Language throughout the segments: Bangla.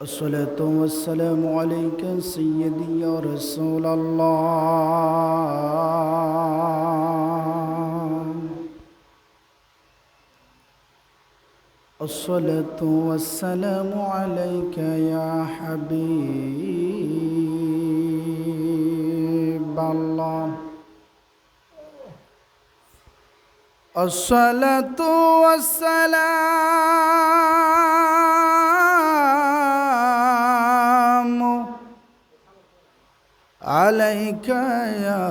الصلاة والسلام عليك سيدي يا رسول الله. الصلاة والسلام عليك يا حبيب الله. الصلاة والسلام عليك يا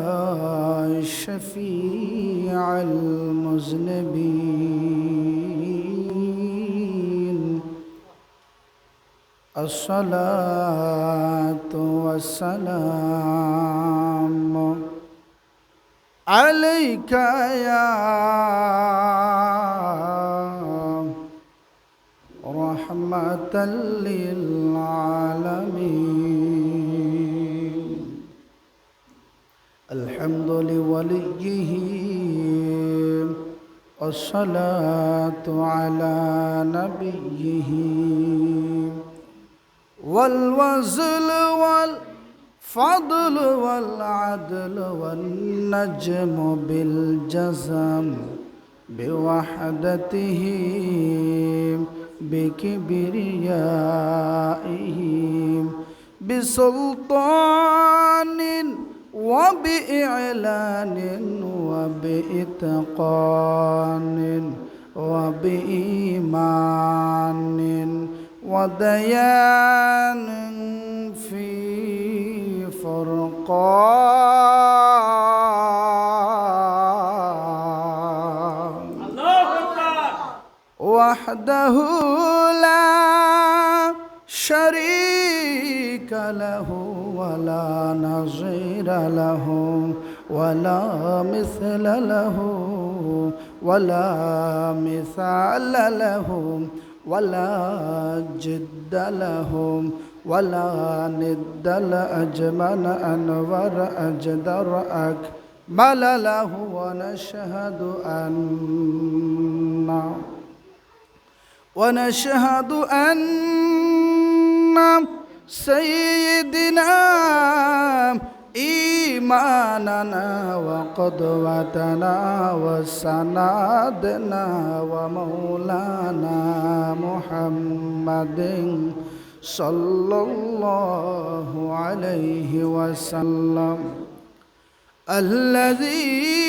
شفيع المذنبين. الصلاة والسلام عليك يا رحمة للعالمين. الحمد لوليه والصلاة على نبيه والوزل والفضل والعدل والنجم بالجزم بوحدته بكبريائه بسلطان وبإعلان وبإتقان وبإيمان وديان في فرقان وحده لا شريك له ولا نظير له ولا مثل له ولا مثال له ولا جد له ولا ند لأجمل أنور أجدر أكمل له. ونشهد أن سيدنا إيماننا وقدوتنا وسندنا ومولانا محمد صلى الله عليه وسلم الذي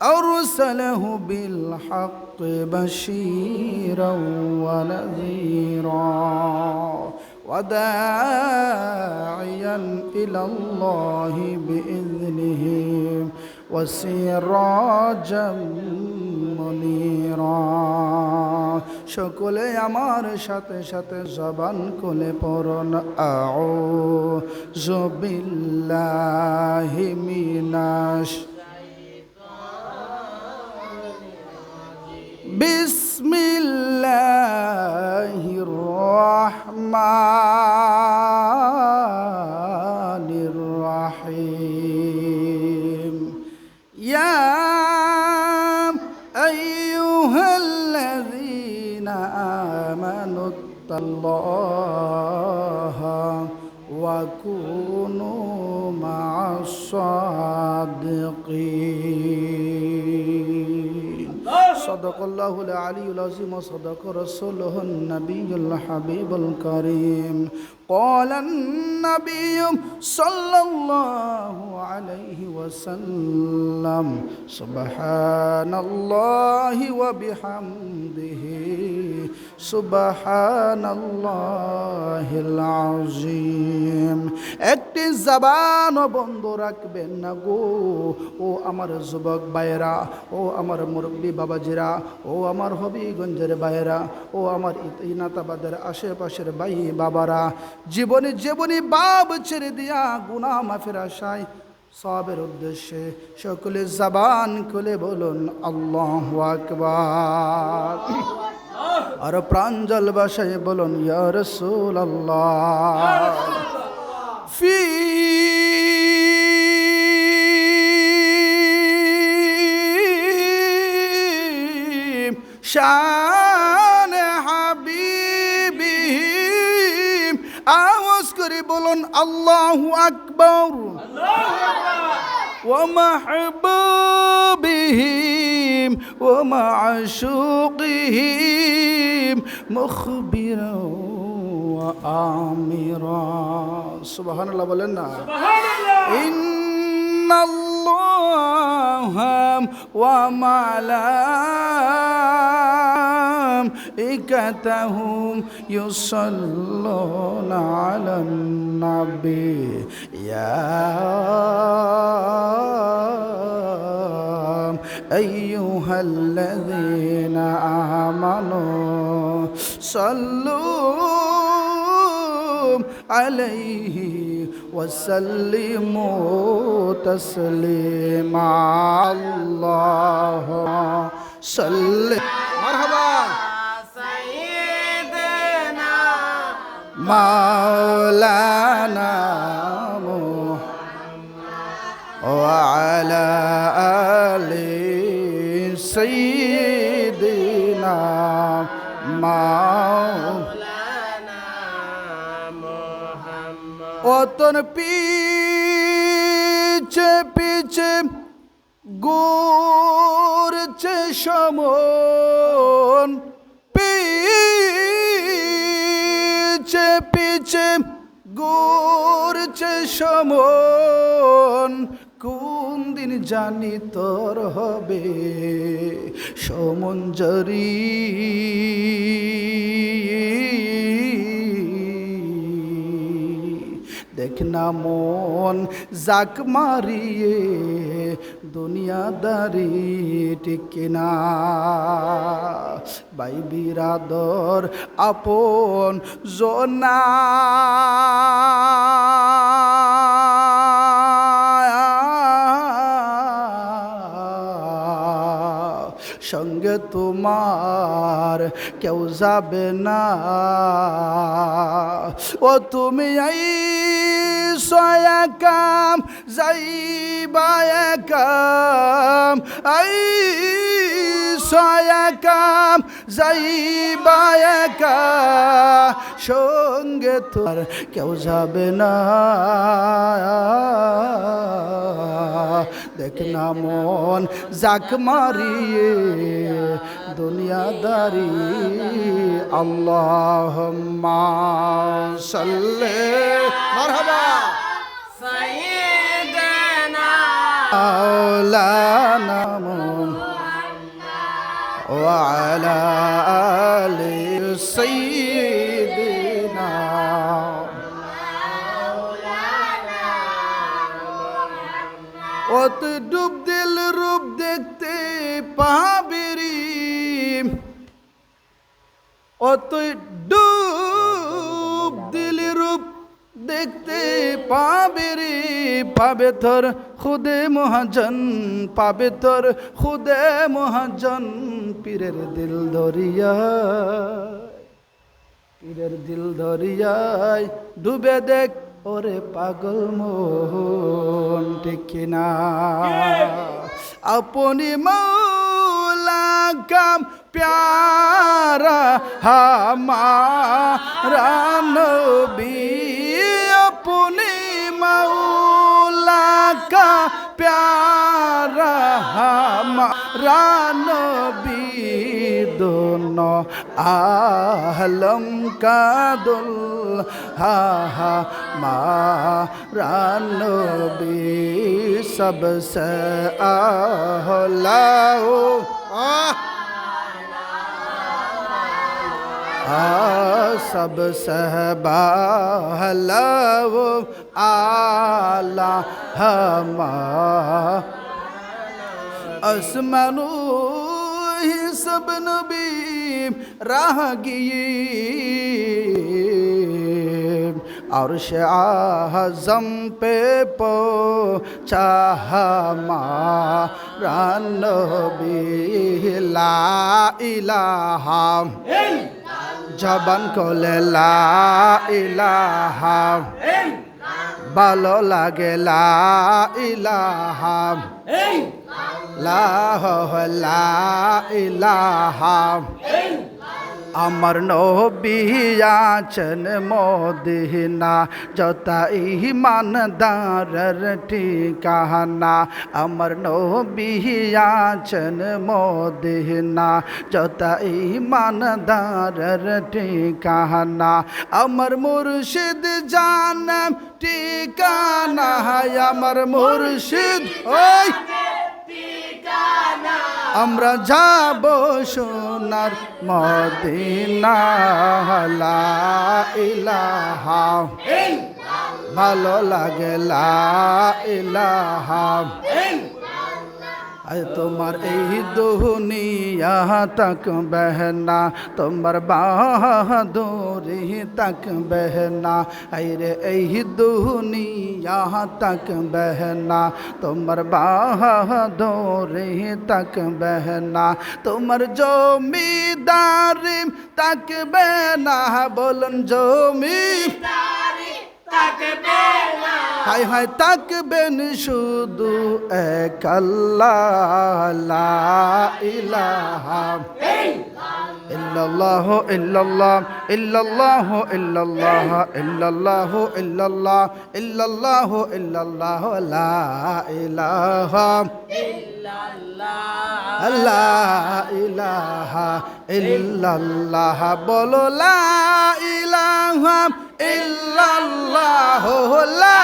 أرسله بالحق بشيرا ونذيرا وداعيا إلى الله بإذنه وسراجا منيرا. সকলে আমার সাথে সাথে জবান খুলে পড়ুন আউযু বিল্লাহি মিনাশ বিসমিল্লাহির রহমানির রহিম। ইয়া আইয়ুহাল্লাযীনা আমানুত্তাল্লাহা ওয়া কুনু মা'আস সাদিকিন। সদাকাল্লাহুল আলিয়্যুল আযীম ওয়া সাদাকা রাসূলুহুন নাবিয়্যুল হাবিবুল কারীম। ক্বালান নাবিয়্যু সাল্লাল্লাহু আলাইহি ওয়াসাল্লাম সুবহানাল্লাহি ওয়া বিহামদিহি সুবহানাল্লাহিল আযীম। একটি জবানও বন্ধ রাখবেন না গো ও আমার যুবক ভাইরা, ও আমার মুরব্বী বাবাজিরা, ও আমার হবিগঞ্জের ভাইরা, ও আমার ইনাতাবাদের আশেপাশের ভাই বাবারা, জীবনী বাপ ছেড়ে দিয়া গুনাহ মাফের আশায় সওয়াবের উদ্দেশ্যে সকলে জবান খুলে বলুন আল্লাহু আকবার। আর প্রাঞ্জল ভাষায় বলুন ইয়া রাসূলুল্লাহ। ফি শান হাবিবিহিম আওয়াজ করে বলুন আল্লাহু আকবার ওয়া মাহবুবিহিম ওয়া মা'শুকিহিম মুখবিরা ওয়া আমিরা সুবহানাল্লাহ বলেন না ইন্নাল্লাহা ওয়া মালাইকাতাহুম ইউসাল্লুনা আলান নাবী ইয়া আইয়ুহাল্লাযীনা আমানু সাল্লু আলাইহি ওয়া সাল্লিমু তাসলিমা আল্লাহুম্মা সাল্লি মারহাবা সাইয়্যিদিনা মাওলানা মুহাম্মদ ওয়া আলা আলি সাইয়্যিদিনা মাওলানা মুহাম্মদ ও তোর পিছে পিছে ঘুরছে সমন পিছে পিছে ঘুরছে সমন কোন দিন জানি তোর হবে সমঞ্জরি দেখ না মন জাক মারিয়ে দুনিয়াদারি টিকে না ভাই বিরাদর আপন জনা সঙ্গে তোমার কেউ যাবে না ও তুমি এই সয়াকাম যাইবা একাম এই সয়াকাম যাইবা একা সঙ্গে তোমার কেউ যাবে না দেখ না মন জাক মারিয়ে দুনিয়াদারি আল্লাহুম্মা সাল্লি মারহাবা সাইয়্যিদিনা মাওলানা মুহাম্মদ ওয়া আলা আলি সাইয়্যিদিনা ও তো ডুব দিল রূপ দেখতে পাবেরি ও তো ডুব দিল রূপ দেখতে পাবেরি পাবে তোর খুদে মহাজন পাবে তোর খুদে মহাজন পীরের দিল দরিয়ায় ডুবে দেখ ওরে পাগল মোহন ঠিক না আপনি মৌলা কাম প্যারা হামারা নবী আপনি মৌলা কা প্যারা হামারা নবী दोनों आलम का दुल्हा हमारा नबी सबसे आला सबसे बाला आला हमारा आसमानों सब नबी राह गिए अर्श आज़म पे पहुंचा हमारा नबी ला इलाहा जबान खोले ला इलाहा ভালো লাগে লা ইলাহা লা ইলাহা আমার নবী আছেন মদিনা যত ঈমানদারের ঠিকানা আমার নবী আছেন মদিনা যত ঈমানদারের ঠিকানা আমার মুর্শিদ জানেন ঠিকানা আমার মুর্শিদ ওই আমরা যাব সোনার মদিনা লা ইলাহা ভালো লাগে লা ইলাহা তোমার এই দুনিয়া তক বহনা তোমার বাহাদুরি তক বহনা রে এই দুনিয়া তক বহনা তোমার বাহাদুরি তক বহনা তোমার জমিদারি তক বহনা বলুন জমিদারি হায় হায় তাকবেন শুধু এক আল্লাহ লা ইলাহা ইল্লাল্লাহ ইল্লাল্লাহ ইল্লাল্লাহ ইল্লাল্লাহ ইল্লাল্লাহ ইল্লাল্লাহ ইল্লাল্লাহ ইল্লাল্লাহ লা ইলাহা ইল্লাল্লাহ লা ইলাহা ইল্লাল্লাহ বলো লা ইলাহা ইল্লাল্লাহ লা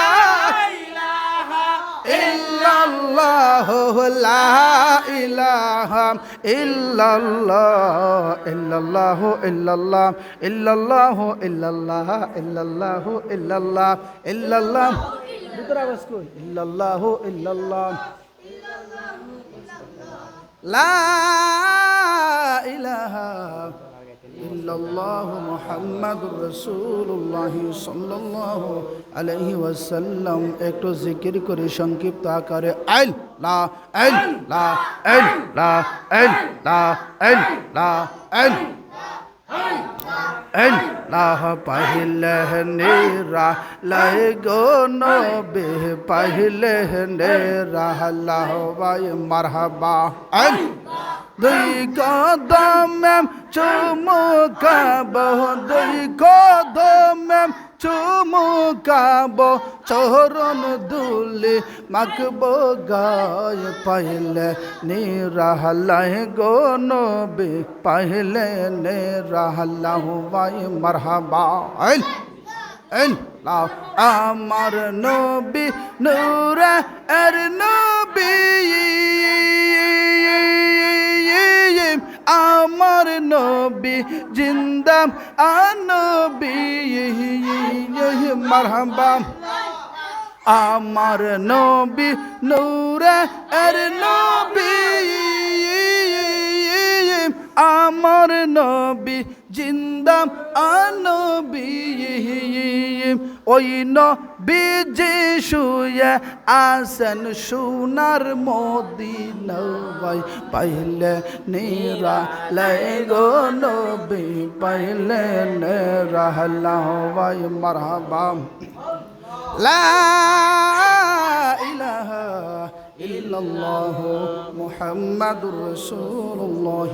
ইলাহা ইল্লাল্লাহ লা ইলাহা ইল্লাল্লাহ ইল্লাল্লাহ ইল্লাল্লাহ ইল্লাল্লাহ ইল্লাল্লাহ ইল্লাল্লাহ ইল্লাল্লাহ ইল্লাল্লাহ ভিতরে আওয়াজ কই ইল্লাল্লাহ ইল্লাল্লাহ লা ইলাহা ইল্লাল্লাহু মুহাম্মাদুর রাসূলুল্লাহ সাল্লাল্লাহু আলাইহি ওয়াসাল্লাম একটু জিকির করে সংক্ষিপ্ত আকারে আল্লাহ আল্লাহ আল্লাহ আল্লাহ আল্লাহ আল্লাহ পাहिले নেরা লাই গো নবী পাहिले নেরা আল্লাহ ভাই মারহাবা দুই কদমে চুমুকাব দুই কদমে চুমুকাব চরণ দুলি মাখব গায় পাইলে নিরাহলাই গো নবী পাইলে নিরাহলাহ ভাই মারহাবা আমার নবী নূরে এর নবী আমার নবী জিন্দা নবী মারহাবা আমার নবী নূরে এর নবী আমার নবী জিন্দা নবী ওই নবী যে শুয়ে আসেন সোনার মদিনায় পাইলে নিরা লাগো নবী পাইলে নিরা ভাই মারহাবা লা ইলাহা ইল্লাল্লাহ মুহাম্মাদুর রাসূলুল্লাহ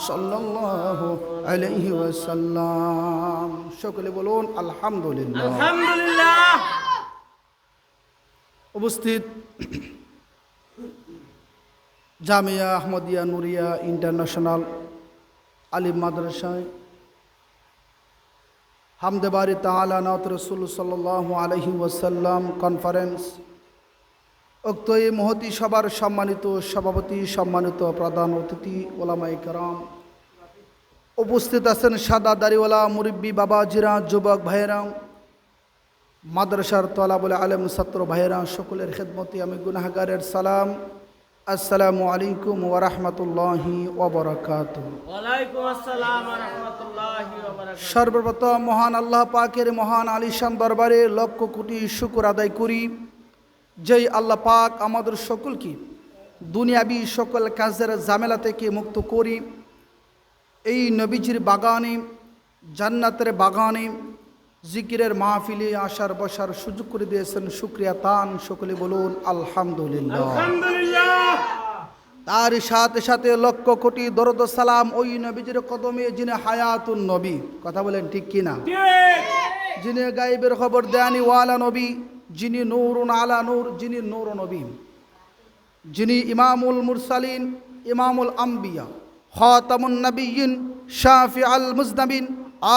সাল্লাল্লাহু আলাইহি ওয়াসাল্লাম সকলে বলুন আলহামদুলিল্লাহ আলহামদুলিল্লাহ উপস্থিত জামিয়া আহমদিয়া নুরিয়া ইন্টারন্যাশনাল আলিম মাদ্রাসায় হামদে বারি তাআলা নাত রাসূল সাল্লাল্লাহু আলাইহি ওয়াসাল্লাম কনফারেন্স উক্ত এই মহতী সভার সম্মানিত সভাপতি সম্মানিত প্রধান অতিথি ওলামায়ে কেরাম উপস্থিত আছেন সাদা দাড়িওয়ালা মুরব্বী বাবাজিরা যুবক ভাইয়েরা মাদ্রাসার তলাবুল আলেম ছাত্র ভাইয়েরা সকলের খেদমতে আমি গুনাহগারের সালাম আসসালামু আলাইকুম ওয়া রাহমাতুল্লাহি ওয়া বারাকাতুহু ওয়ালাইকুম আসসালাম ওয়া রাহমাতুল্লাহি ওয়া বারাকাতুহু সর্বপ্রথম মহান আল্লাহ পাকের মহান আলিশান দরবারে লক্ষ কোটি শুকর আদায় করি যেই আল্লাহ পাক আমাদের সকলকে দুনিয়াবি সকল কাজের ঝামেলা থেকে মুক্ত করি এই নবীজির বাগানে জান্নাতের বাগানে জিকিরের মাহফিলে আসার বসার সুযোগ করে দিয়েছেন শুকরিয়া তান সকলে বলুন আলহামদুলিল্লাহ আলহামদুলিল্লাহ তার সাথে সাথে লক্ষ কোটি দরুদ ও সালাম ওই নবীজির কদমে যিনি হায়াতুন নবী, কথা বলেন ঠিক কিনা, যিনি গায়েবের খবর দেয়ানি ওয়ালা নবী, যিনি নূরুন আলা নূর, যিনি নূর নবী, যিনি ইমামুল মুরসালিন, ইমামুল আম্বিয়া, খাতামুন নবিয়্যিন, শাফিউল মুজনাবিন,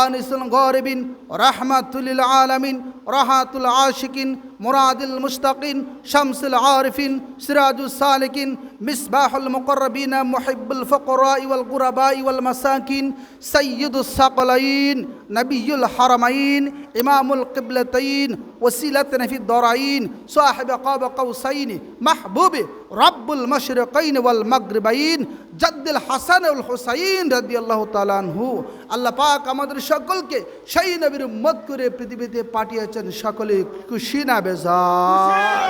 আনিসুল গারিবিন, রাহমাতুল লিল আলামিন, রাহাতুল আশিকিন, মুরাদুল মুশতাকিন, শামসুল আরিফিন, সিরাজুস সালিকিন, মিসবাহুল মুকাররাবিন, মুহিব্বুল ফুকরা ওয়াল গুরাবা ওয়াল মাসাকিন, সাইয়্যিদুস সাকলাইন, নবিয়ুল হারামাইন, ইমামুল কিবলাতাইন, ওয়াসিলাতুনা ফিদ দারাইন, সাহিব কাব কাউসাইন, মাহবুব রাব্বুল মাশরিকাইন ওয়াল মাগরিবাইন, জাদ্দুল হাসান ওয়াল হুসাইন রাদিয়াল্লাহু তাআলা আনহু। আল্লাহ পাক আমাদের সকলকে সেই নবীর উম্মত করে পৃথিবীতে পাঠিয়েছেন, সকলে খুশি না বেজার?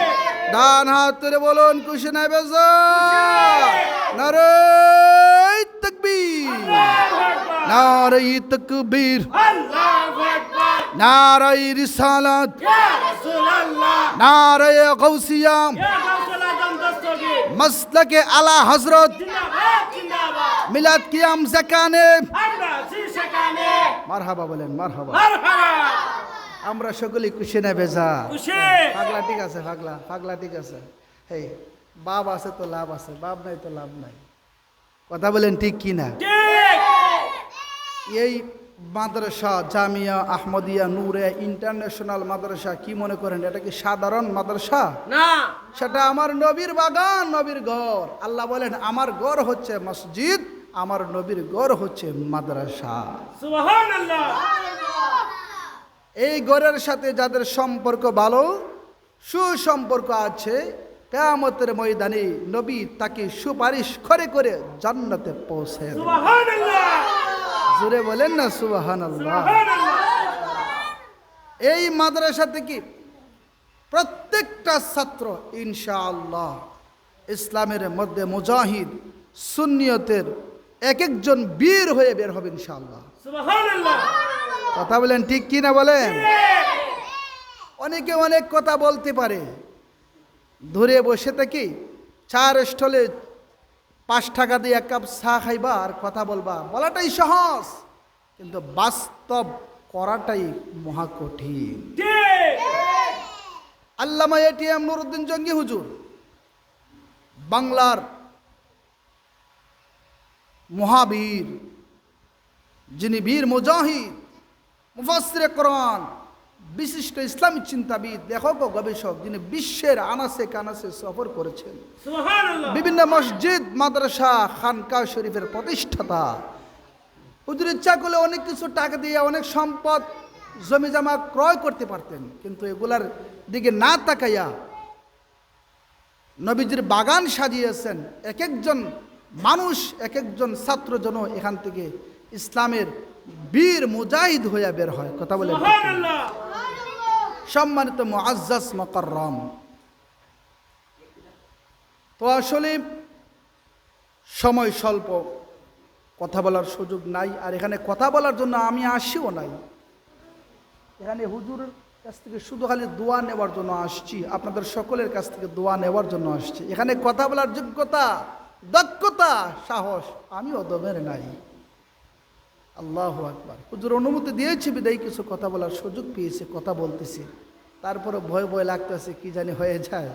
ডান হাত তুলে বলুন খুশি না বেজার? নারে তাকবীর, নারে তাকবীর, নারে রিসালাত, নারে গাউসিয়া, মসলকে আলা হযরত, মিলাদ কিয়াম জাকানে, মারহাবা বলেন, মারহাবা। আমরা সকলে খুশি না বেজার? পাগলা ঠিক আছে, পাগলা পাগলা ঠিক আছে। হে, বাপ আছে তো লাভ আছে, বাপ নাই তো লাভ নাই, কথা বলেন ঠিক কি না? এই মাদ্রাসা জামিয়া আহমদিয়া নূরে ইন্টারন্যাশনাল মাদ্রাসা কি মনে করেন এটা কি সাধারণ মাদ্রাসা? না, সেটা আমার নবীর বাগান, নবীর ঘর। আল্লাহ বলেন আমার ঘর হচ্ছে মসজিদ, আমার নবীর ঘর হচ্ছে মাদ্রাসা। সুবহানাল্লাহ। এই ঘরের সাথে যাদের সম্পর্ক ভালো, সুসম্পর্ক আছে, কিয়ামতের ময়দানে নবী তাকে সুপারিশ করে করে জান্নাতে পৌঁছে দেবে। সুবহানাল্লাহ, জোরে বলেন না সুবহানাল্লাহ। এই মাদ্রাসা থেকে প্রত্যেকটা ছাত্র ইনশাআল্লাহ ইসলামের মধ্যে মুজাহিদ সুন্নিয়তের এক একজন বীর হয়ে বের হবে ইনশাআল্লাহ। সুবহানাল্লাহ। কথা বলেন ঠিক কি না বলেন? অনেকে অনেক কথা বলতে পারে, ধরে বসে থাকি চার স্টলে 5 টাকা দিয়ে 1 কাপ চা খাইবা আর কথা বলবা, বলাটাই সহজ, কিন্তু বাস্তব করাটাই মহা কঠিন। আল্লামা এটিএম নুরউদ্দিন জঙ্গি হুজুর বাংলার মহাবীর, যিনি বীর মুজাহিদ, মুফাসসিরে কোরআন, বিশিষ্ট ইসলামী চিন্তাবিদ, লেখক ও গবেষক, যিনি বিশ্বের আনাচে কানাচে সফর করেছেন, সুবহানাল্লাহ। বিভিন্ন মসজিদ মাদ্রাসা খানকা শরীফের প্রতিষ্ঠাতা। হুজুর ইচ্ছা করলে অনেক কিছু টাকা দিয়ে অনেক সম্পদ জমি জমা ক্রয় করতে পারতেন, কিন্তু এগুলার দিকে না তাকাইয়া নবীজির বাগান সাজিয়েছেন। এক একজন মানুষ, এক একজন ছাত্র যেন এখান থেকে ইসলামের বীর মুজাহিদ হইয়া বের হয়। কথা বলে সুবহানাল্লাহ। সম্মানিত মুআজ্জাজ মুকাররম, তো আসলে সময় স্বল্প, কথা বলার সুযোগ নাই, আর এখানে কথা বলার জন্য আমি আসিও নাই। এখানে হুজুরের কাছ থেকে শুধু খালি দোয়া নেওয়ার জন্য আসছি, আপনাদের সকলের কাছ থেকে দোয়া নেওয়ার জন্য আসছি। এখানে কথা বলার যোগ্যতা, দক্ষতা, সাহস আমি অদমের নাই। আল্লাহু আকবার। হুজুর অনুমতি দিয়েছে বিদায় কিছু কথা বলার সুযোগ পেয়েছে, কথা বলতেছি। তারপরে ভয় ভয় লাগতেছে, কি জানি হয়ে যায়।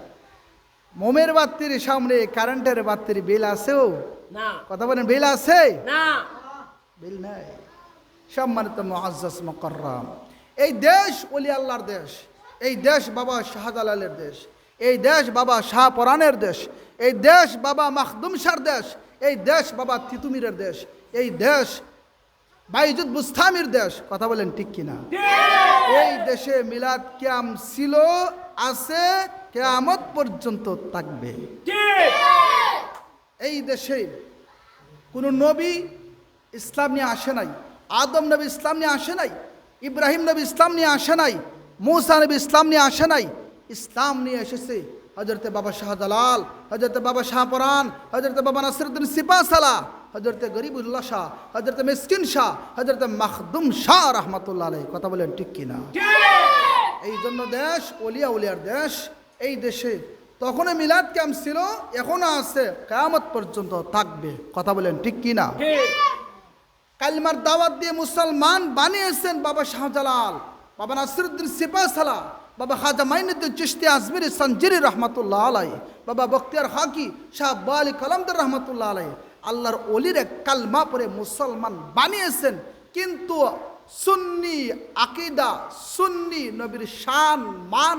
মোমের বাতির সামনে কারেন্টের বাতির বিল আছেও? না। কথা বলেন, বিল আছে? না। বিল নাই। সম্মানিত মুআজ্জাজ মুকাররম, এই দেশ ওলি আল্লাহর দেশ, এই দেশ বাবা শাহজালালের দেশ, এই দেশ বাবা শাহপরানের দেশ, এই দেশ বাবা মাখদুম শাহর দেশ, এই দেশ বাবা তিতুমিরের দেশ, এই দেশ বাইজুদ বুস্তামির দেশ। কথা বলেন ঠিক কিনা? এই দেশে মিলাদ কিয়াম ছিল, আছে, কিয়ামত পর্যন্ত থাকবে। এই দেশে কোনো নবী ইসলাম নিয়ে আসে নাই, আদম নবী ইসলাম নিয়ে আসে নাই, ইব্রাহিম নবী ইসলাম নিয়ে আসে নাই, মূসা নবী ইসলাম নিয়ে আসে নাই। ইসলাম নিয়ে এসেছে হযরতে বাবা শাহজালাল, হযরতে বাবা শাহপরান, হযরতে বাবা নাসিরউদ্দিন সিপাহসালা, হযরতে গরিবুল্লাহ শাহ, হযরতে মিসকিন শাহ, হযরতে মাখদুম শাহ রাহমাতুল্লাহ আলাইহি। কথা বলেন ঠিক কিনা? এই জন্য দেশ ওলিয়া উলিয়ার দেশ। এই দেশে তখন মিলাদ ক্যাম্প ছিল, এখনো আছে, কিয়ামত পর্যন্ত থাকবে। কথা বলেন ঠিক কি না? ঠিক। কালিমার দাওয়াত দিয়ে মুসলমান বানিয়েছেন বাবা শাহজালাল, বাবা নাসিরউদ্দিন সিপাহসালা, বাবা খাজা মাইনুদ্দিন চিশতি আজমিরি সঞ্জিরি রহমাতুল্লাহ আলাই, বাবা বখতিয়ার খাকি, শাহ আব্বা আলী কলমদার রহমাতুল্লাহ আলাই। আল্লাহর অলির কালমা পরে মুসলমান বানিয়েছেন, কিন্তু সুন্নি আকিদা, সুন্নি নবীর শান মান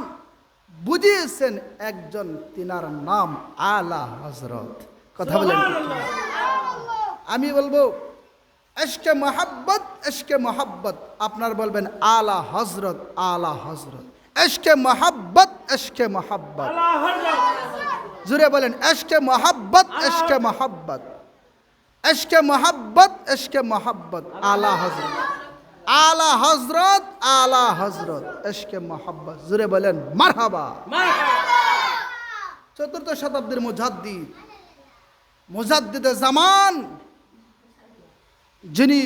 বুঝিয়েছেন একজন, তিনার নাম আলা হযরত। কথা বলেন। আমি বলবো ইশকে মোহাব্বত, ইশকে মোহাব্বত, আপনার বলবেন আলা হযরত, আলা হযরত। ইশকে মোহাব্বত, ইশকে মোহাব্বত, আল্লাহ হযরত। জুড়ে বলেন ইশকে মোহাব্বত, ইশকে মোহাব্বত, ইশকে মোহাব্বত, ইশকে মোহাব্বত, আলা হযরত, আলা হযরত, আলা হযরত, ইশকে মোহাব্বত। জুড়ে বলেন মারহাবা। মারহাবা। চতুর্থ শতাব্দীর মুজাদ্দিদ, মুজাদ্দিদে জামান, যিনি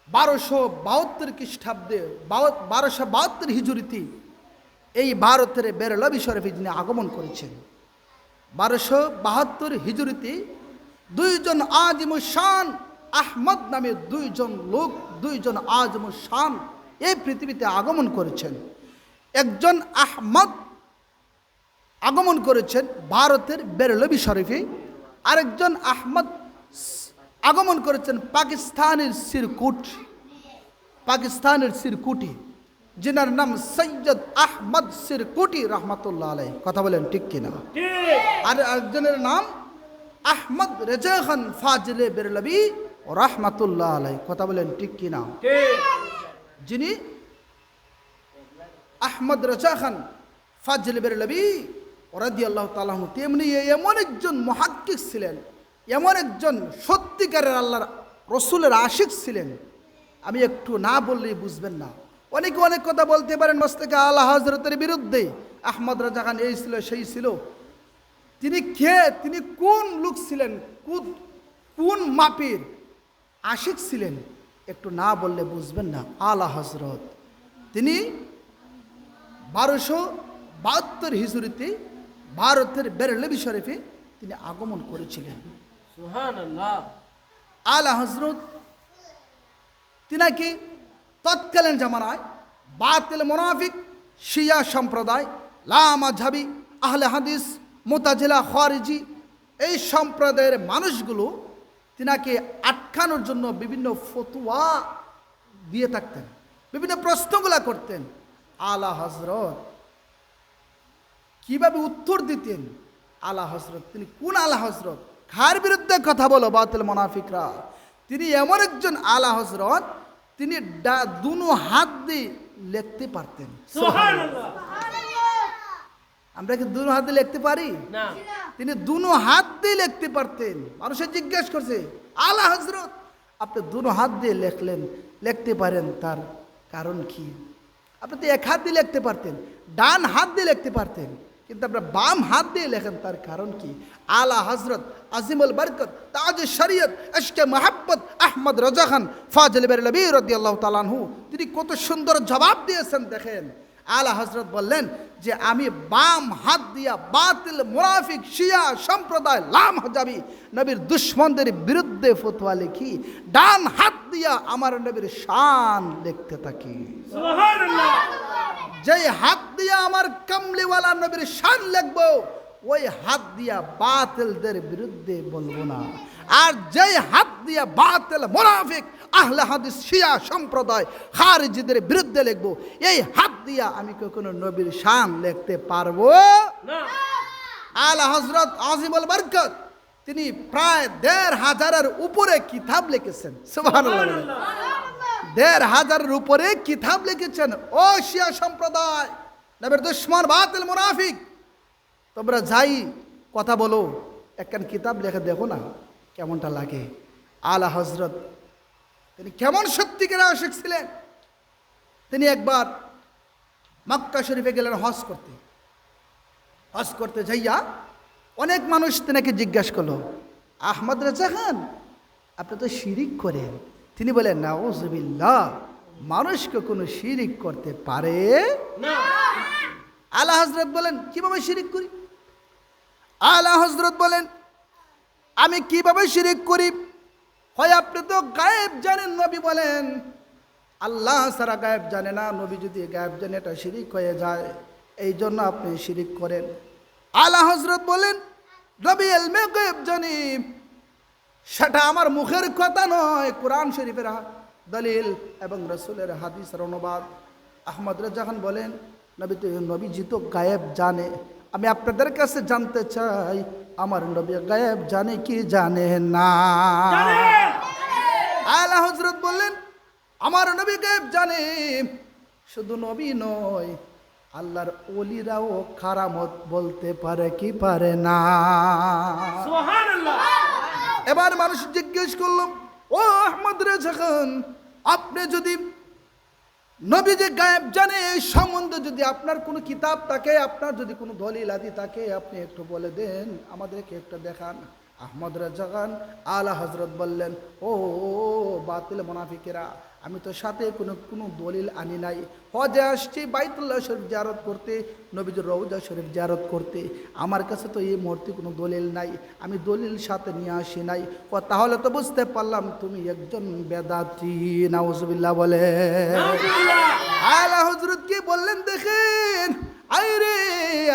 1272 খ্রিস্টাব্দে 1272 হিজরিতে এই ভারতের বেরলভী শরীফে যিনি আগমন করেছেন। 1272 হিজরিতে দুইজন আজিমুশান আহমদ নামে দুইজন লোক, দুইজন আজিমুশান এই পৃথিবীতে আগমন করেছেন। একজন আহমদ আগমন করেছেন ভারতের বেরলভী শরীফে, আরেকজন আহমদ আগমন করেছেন পাকিস্তানের সিরকুট, পাকিস্তানের সিরকুটি, যিনার নাম সৈয়দ আহমদ সিরকুটি রহমাতুল্লাহ আলাই। কথা বলেন ঠিক কিনা? ঠিক। আর একজনের নাম আহমদ রেজা খান ফাজিলে বেরলভী রহমাতুল্লাহ আলাই। কথা বলেন ঠিক কিনা? ঠিক। যিনি আহমদ রেজা খান ফাজিলে বেরলভী রাদিয়াল্লাহু তাআলা আনহু, তেমনি এমন একজন মুহাক্কিক ছিলেন, এমন একজন সত্যিকারের আল্লাহর রসুলের আশিক ছিলেন, আমি একটু না বললেই বুঝবেন না। অনেকে অনেক কথা বলতে পারেন মস্তকে আলা হযরতের বিরুদ্ধে, আহমদ রাজা খান এই ছিল সেই ছিল। তিনি কে? তিনি কোন লোক ছিলেন? কোন মাপের আশিক ছিলেন? একটু না বললে বুঝবেন না। আলা হযরত তিনি 1272 হিজরিতে ভারতের বেরলভী শরীফে তিনি আগমন করেছিলেন। সুবহানাল্লাহ। আলা হযরত তিনাকে তৎকালীন জামানায় বাতিল মুনাফিক শিয়া সম্প্রদায়, লামাযহাবী, আহলে হাদিস, মুতাজিলা, খারিজি এই সম্প্রদায়ের মানুষগুলো তিনাকে আটকানোর জন্য বিভিন্ন ফতোয়া দিয়ে থাকতেন, বিভিন্ন প্রশ্নগুলা করতেন। আলা হযরত কিভাবে উত্তর দিতেন? আলা হযরত তিনি কোন আলা হযরত? কার বিরুদ্ধে কথা বলো বাতিল মুনাফিকরা? তিনি এমন একজন আলা হযরত, তিনি দুনো হাত দিয়ে লিখতে পারতেন। সুবহানাল্লাহ। আমরা কি দুনো হাত দিয়ে লিখতে পারি? না। তিনি দুনো হাত দিয়ে লিখতে পারতেন। মানুষে জিজ্ঞেস করছে আলা হযরত আপনি দুনো হাত দিয়ে লিখতে পারেন, তার কারণ কি? আপনি তো এক হাত দিয়ে লিখতে পারতেন, ডান হাত দিয়ে লিখতে পারতেন, কিন্তু আপনার বাম হাত দিয়ে লেখেন, তার কারণ কি? আলা হযরত আজিমুল বরকত তাজ শরীয়ত ইশকে মোহাব্বত আহমদ রেজা খান ফাজিল বেরলভী রাদিয়াল্লাহু তাআলা আনহু তিনি কত সুন্দর জবাব দিয়েছেন। দেখেন আলা হযরত বললেন যে আমি বাম হাত দিয়া বাতিল মুনাফিক শিয়া সম্প্রদায় লামাযহাবী নবীর দুশমনদের বিরুদ্ধে ফতোয়া লিখি, ডান হাত দিয়া আমার নবীর শান লিখতে থাকি। সুবহানাল্লাহ। যেই হাত দিয়া আমার কামলিওয়ালা নবীর শান লিখবো, ওই হাত দিয়া বাতিলদের বিরুদ্ধে বলবো না। আর যেই হাত দিয়া বাতিল মুনাফিক আহলে হাদিস শিয়া সম্প্রদায় খারিজিদের বিরুদ্ধে লিখবো, এই হাত দিয়া আমি কখনো নবীর শান লিখতে পারবো না। আলা হযরত আজিমুল বরকত তিনি প্রায় ১৫০০-এর উপরে কিতাব লিখেছেন। সুবহানাল্লাহ। ১৫০০-এর উপরে কিতাব লিখেছেন। ও শিয়া সম্প্রদায়, নবীর দুশমন বাতিল মুনাফিক, তোমরা যাই কথা বলো, একখান কিতাব লেখা দেখো না কেমনটা লাগে। আলা হযরত তিনি কেমন সত্যিকার আশিক ছিলেন। তিনি একবার মক্কা শরীফে গেলেন হজ করতে। হজ করতে যাইয়া অনেক মানুষ তেনাকে জিজ্ঞাসা করলো, আহমদ রেজা খান আপনি তো শিরিক করেন। তিনি বলেন নাউযুবিল্লাহ, মানুষকে কোনো শিরিক করতে পারে না। আলা হযরত বলেন কিভাবে শিরিক করি? আলা হযরত বলেন আমি কিভাবে শিরিক করি? হয় আপনি তো গায়েব জানেন, নবী বলেন আল্লাহ ছাড়া গায়েব জানে না, নবী যদি গায়েব জানে এটা শিরিক হয়ে যায়, এই জন্য আপনি শিরিক করেন। আলা হযরত বলেন নবী ইলমে গায়েব জানি, সেটা আমার মুখের কথা নয়, কোরআন শরীফের দলিল এবং রাসূলের হাদিসের অনুবাদ। আহমদ রেজা খান বলেন নবীজি তো গায়েব জানে। আমি আপনাদের কাছে জানতে চাই আমার নবী গায়েব জানে কি জানে না? আলা হযরত বললেন আমার নবী গায়েব জানে। শুধু নবী নয়, আল্লাহর ওলিরাও কারামত বলতে পারে কি পারে না? সুবহানাল্লাহ। এবার মানুষ জিজ্ঞেস করল, ও আহমদ রেজা খান, আপনি যদি নবী যে গায়েব জানে এই সম্বন্ধে যদি আপনার কোনো কিতাব থাকে, আপনার যদি কোনো দলিল আদি থাকে, আপনি একটু বলে দেন, আমাদেরকে একটু দেখান। আহমদ রেজা খান আলা হযরত বললেন, ও বাতিল মুনাফিকেরা, আমি তো সাথে কোনো দলিল আনি নাই। হজে আসছি বাইতুল্লাহ শরীফ জিয়ারত করতে, নবীজির রওজা শরীফ জিয়ারত করতে, আমার কাছে তো এই মুহূর্তে কোনো দলিল নাই, আমি দলিল সাথে নিয়ে আসি নাই। তাহলে তো বুঝতে পারলাম তুমি একজন বেদাতি। নাউজুবিল্লাহ বলে। আলা হযরত কি বললেন দেখেন, আইরে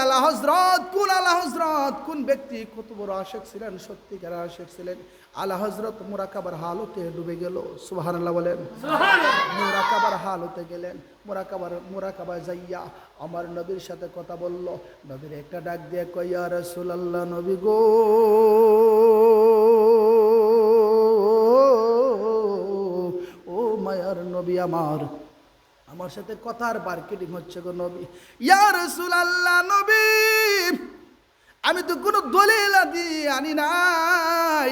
আলা হযরত, কোন আলা হযরত, কোন ব্যক্তি কত বড় আশিক ছিলেন, সত্যিকার আশিক ছিলেন। আলা হযরত মুরাকাবার হালতে ডুবে গেল। সুবহানাল্লাহ বলেন। মুরাকাবার হালতে গেলেন, মুরাকাবা যাইয়া আমার নবীর সাথে কথা বলল। নবীর একটা ডাক দিয়ে কয়, ইয়া রাসূলুল্লাহ, নবী গো, ও মায়ার নবী আমার সাথে কথার মার্কেটিং হচ্ছে গো নবী। ইয়া রাসূলুল্লাহ, নবী আমি তো কোনো দলিল আদি আনি নাই।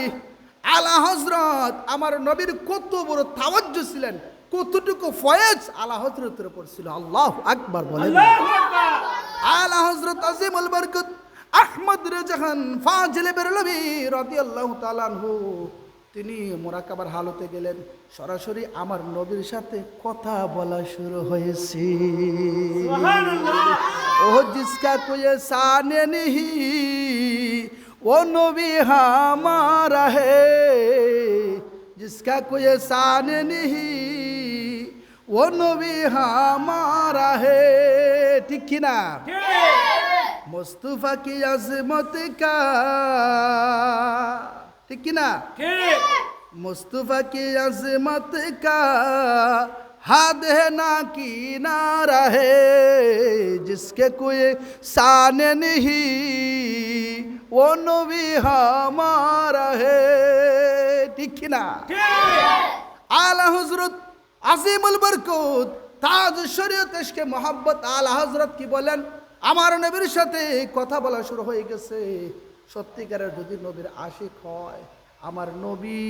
আলা হযরত আমার নবীর কত বড় তাওয়াজ্জু ছিলেন, কতটুকু ফয়েজ আলা হযরতের উপর ছিল। আল্লাহু আকবার বলেন। আলা হযরত আজিমুল বরকত আহমদ রেজা খান ফাজিলে বেরলভী রাদিয়াল্লাহু তাআলা আনহু, তিনি মুরাকাবার হালতে গেলেন, সরাসরি আমার নবীর সাথে কথা বলা শুরু হয়েছে। ও জিসকা কোই সানে নেহি ও নবী হামারা হে, জিসকা কোই সানে নেহি ও নবী হামারা হে। ঠিক কিনা? মুস্তাফা কি আজমত কা, ঠিক কিনা? मुस्तफा की अजमत का हद है ना किनारा है, जिसके कोई शान नहीं वो नबी हमारा है। ठीक ना? आला हजरत আজিমুল বরকত তাজ শরীয়ত ইশকে মোহাব্বত আলা হযরত কি বলেন, আমার নবীর সাথে কথা বলা শুরু হয়ে গেছে। সত্যিকারের যদি নবীর আশিক হয়, আমার নবী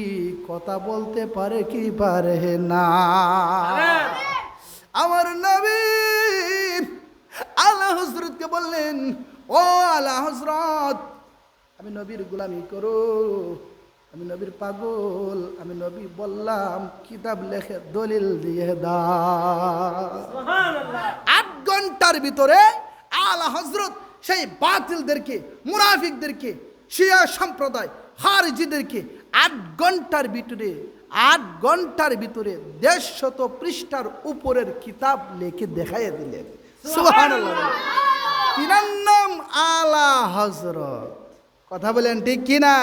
কথা বলতে পারে কি পারে না? আমার নবী আলা হযরতকে বললেন, ও আলা হযরত, আমি নবীর গোলামি করো, আমি নবীর পাগল, আমি নবী বললাম কিতাব লেখে দলিল দিয়ে দাও। 8 ঘন্টার ভিতরে আলা হযরত সেই বাতিলদেরকে, মুনাফিকদেরকে, শিয়া সম্প্রদায়, খারিজিদেরকে 8 ঘন্টার ভিতরে 150 পৃষ্ঠার উপরের কিতাব লিখে দেখাইয়া দিলেন। সুবহানাল্লাহ। তিনার নাম আলা হযরত। কথা বলেন ঠিক কিনা?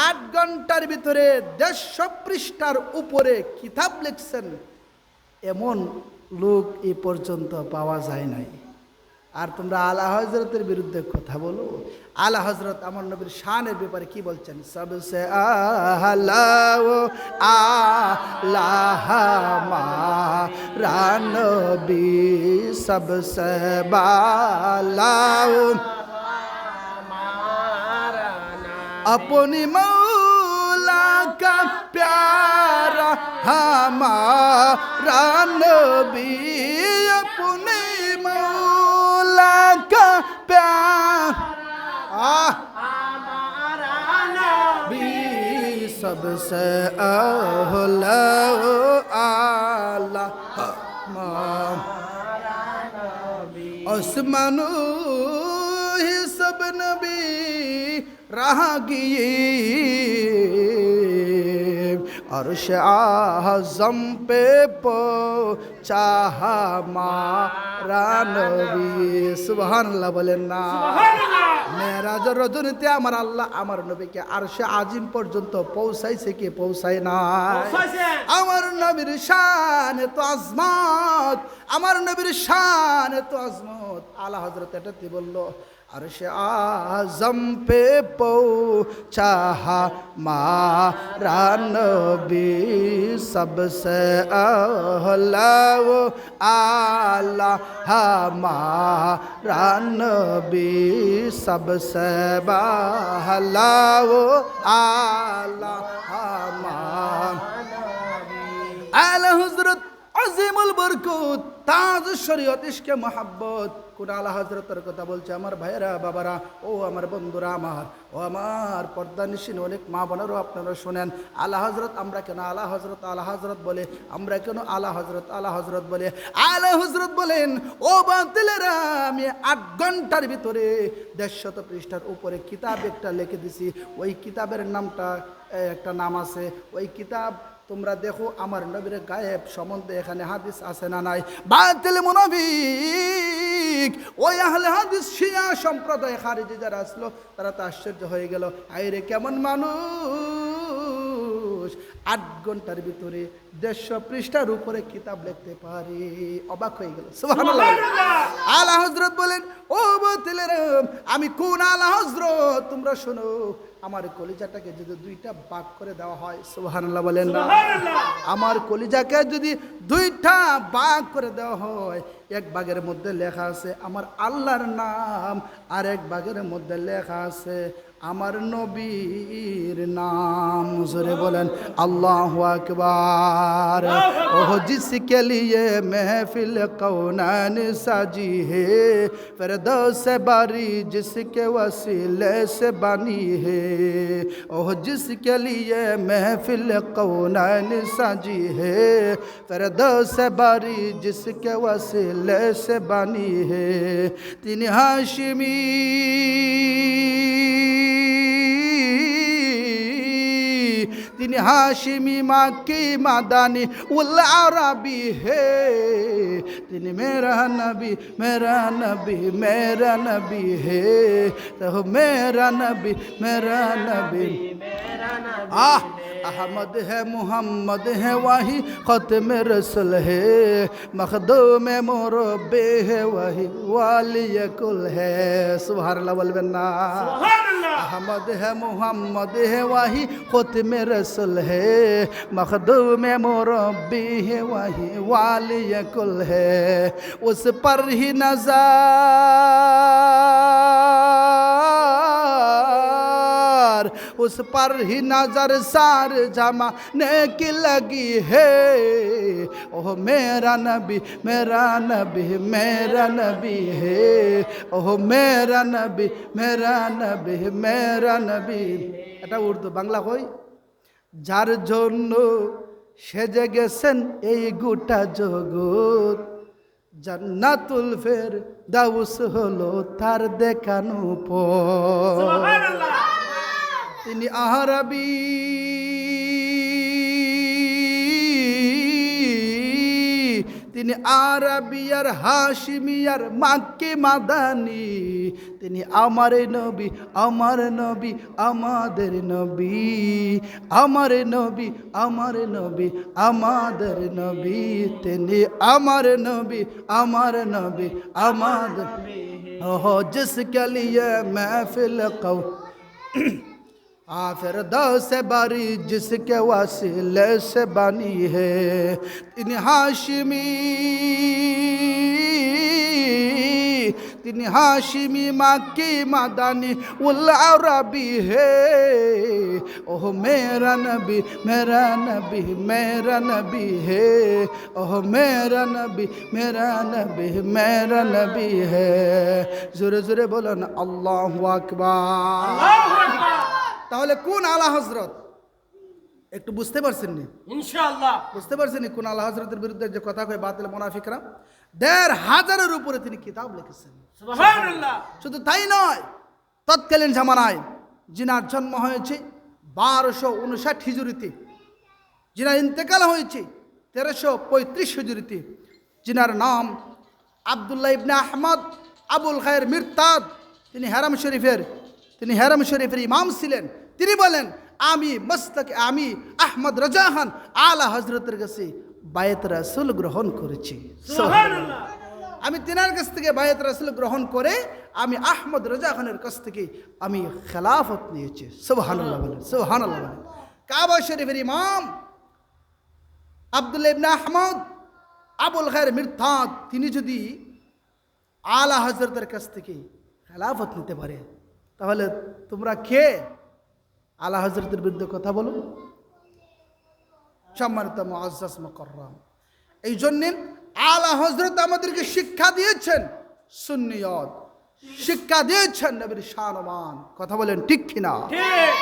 8 ঘন্টার ভিতরে 150 পৃষ্ঠার উপরে কিতাব লিখছেন, এমন লোক এ পর্যন্ত পাওয়া যায় নাই। আর তোমরা আলা হযরতের বিরুদ্ধে কথা বলো। আলা হযরত আমার নবীর শানের ব্যাপারে কি বলছেন? সবসে আলা ও আলা হামারা নবী, সবসে বালা ও अपनी मौला का प्यारा हमारा नबी, अपनी मौला का प्यारा हमारा नबी, सबसे अहला आला हमारा नबी, আসমানু হি সব নবী रहा गए अर्श आज़म पे पहुंचा हमारा नबी सुभान अल्लाह बोलें ना মেরাজ রজনীতে আমার আল্লাহ আমার নবীকে আরশে আজিম পর্যন্ত পৌঁছাইছে কি পৌঁছায় না আমার নবীর শান এত আজমত আমার নবীর শান এত আজমত আলা হযরত এটাতে বলল अर्श आज़म पे पहुंचा हमारा नबी सबसे अहला वो आला हमारा नबी सबसे बहला वो आला हमारा आला हुज़रत আজিমুল বরকত তাজ শরীয়ত ইশকে মোহাব্বত কোন আলা হযরতের কথা বলছে আমার ভাইরা বাবারা ও আমার বন্ধুরা ও আমার পর্দানিশীন অনেক মা বোনেরও আপনারা শুনেন আলা হযরত আমরা কেন আলা হযরত বলে আমরা কেন আলা হযরত বলে আলা হযরত বলেন ও বাতিলেরা আমি 8 ঘন্টার ভিতরে 150 পৃষ্ঠার উপরে কিতাব একটা লিখে দিছি ওই কিতাবের নামটা একটা নাম আছে ওই কিতাব তোমরা দেখো আমার নবীর গায়েব সম্বন্ধে এখানে হাদিস আছে না নাই বাতিল মুনাফিক ওই আহলে হাদিস শিয়া সম্প্রদায় খারিজি যারা আসলো তারা তো আশ্চর্য হয়ে গেল আইরে কেমন মানুষ 8 ঘন্টার ভিতরে 150 পৃষ্ঠার উপরে কিতাব লিখতে পারে অবাক হয়ে গেল সুবহানাল্লাহ আলা হযরত বলেন ও বাতিলেরা আমি কোন আলা হযরত তোমরা শোনো আমার কলিজাটাকে যদি 2টা ভাগ করে দেওয়া হয় সুবহানাল্লাহ বলেন না আমার কলিজাকে যদি 2টা ভাগ করে দেওয়া হয় এক ভাগের মধ্যে লেখা আছে আমার আল্লাহর নাম আর এক ভাগের মধ্যে লেখা আছে আমার নবীর নাম জোরে বলেন আল্লাহু আকবার ওহ জিসকে লিয়ে महफिल कौनान साजी है फिरदौस बारी जिसके वसीले से बनी है ओह जिसके लिए महफिल कौनान साजी है फिरदौस बारी जिसके वसीले से बनी है तीन हाशिमी তিনি হাশিমি মাক্কি মাদানি উল আরবি হে তিনি মেরা নবী হে তো মেরা নবী अहमद है मोहम्मद है वही ख़त्म रसूल है मखदूम मुरब्बी है वही वाली कुल है सुभान अल्लाह बोलबेन ना अहमद है मोहम्मद है वही ख़त्म रसूल है मखदूम मुरब्बी है वही वाली कुल है उस पर ही नज़र उस पर ही नजर सार जमाने की लगी है ओह मेरा नबी है ओह मेरा नबी এটা উর্দু বাংলা কই যার জন্য সেজে গেছেন এই গোটা জগৎ জান্নাতুল ফেরদাউস হলো তার দেখানো পথ সুবহানাল্লাহ তিনি আরবি তিনি আরবিয়ার হাশিমিয়ার মাক্কি মাদানি তিনি আমার নবী আমাদের নবী তিনি আমার নবী আমাদের ओह जिसके लिए महफिल कौ फिरदौस बारी जिसके वसीले से बनी है তিনি हाशिमी माक्की मादानी उल अरबी है ओह मेरा नबी है ओह मेरा नबी है जोरे जोरे बोलो ना अल्लाहु আকবার তাহলে কোন আলা হযরত একটু বুঝতে পারছেন নি? ইনশাআল্লাহ। বুঝতে পারছেন নি কোন আল্লাহ হযরতের বিরুদ্ধে যে কথা কয় বাতিল মুনাফিকরা? ১,৫০০-এর উপরে তিনি কিতাব লিখেছেন। সুবহানাল্লাহ। শুধু তাই নয়, তৎকালীন জামানায় জিনার জন্ম হয়েছে ১২৫৯ হিজরিতে, জিনার ইন্তেকাল হয়েছে ১৩৩৫ হিজরিতে। জিনার নাম আব্দুল্লাহ ইবনে আহমদ আবুল খায়ের মিরতাদ। তিনি হেরাম শরীফের ইমাম ছিলেন। তিনি বলেন, আমি আহমদ রাজা খান আলা হজরতের কাছে বায়াত রাসূল গ্রহণ করেছি। সুবহানাল্লাহ। আমি তিনার কাছ থেকে বায়াত রাসূল গ্রহণ করে আমি আহমদ রাজা খানের কাছ থেকে আমি খেলাফত নিয়েছি। সুবহানাল্লাহ বলেন, সুবহানাল্লাহ বলেন। কাবা শরীফের ইমাম আব্দুল্লাহ ইবনে আহমদ আবুল খায়ের মিরতাদ তিনি যদি আলা হজরতের কাছ থেকে খেলাফত নিতে পারে, তাহলে তোমরা কে আলা হজরতের বিরুদ্ধে কথা বলো? সম্মানিত মুআজ্জাজ মুকাররম, এই জন্যে আলা হজরত আমাদেরকে শিক্ষা দিয়েছেন সুন্নিয়ত, শিক্ষা দিয়েছেন নবীর শানমান। কথা বলেন ঠিক কিনা? ঠিক।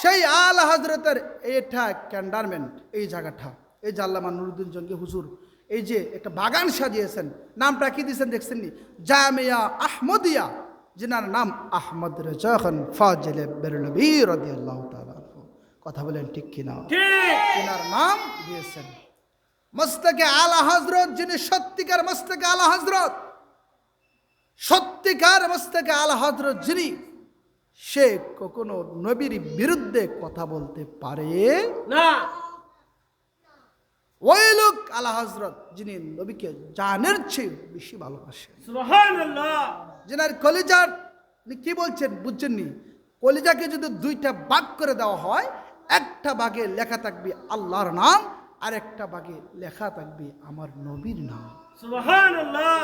সেই আলা হজরতের এটা ক্যান্টনমেন্ট, এই জায়গাটা, এই যে আল্লামা নুরুদ্দিন জঙ্গি হুজুর এই যে একটা বাগান সাজিয়েছেন, নামটা কি দিয়েছেন দেখছেন নি? জামিয়া আহমদিয়া, যিনার নাম আহমদ রেজা খান ফাজিলে বেরলভী রাদিয়াল্লাহু তাআলা। কথা বলেন ঠিক কিনা? ঠিক। তিনার নাম দিয়েছেন। মস্তকে আলা হজরত, যিনি সত্যিকার মস্তকে আলা হজরত, সত্যিকার মস্তকে আলা হজরত যিনি, সে কখনো নবীর বিরুদ্ধে কথা বলতে পারে না। ওই লোক আলা হজরত যিনি নবীকে জানের চেয়ে বেশি ভালোবাসেন। সুবহানাল্লাহ। যিনার কলিজার কি বলছেন বুঝছেননি? কলিজাকে যদি দুইটা ভাগ করে দেওয়া হয়, একটা ভাগে লেখা থাকবে আল্লাহর নাম, আর একটা ভাগে লেখা থাকবে আমার নবীর নাম। সুবহানাল্লাহ।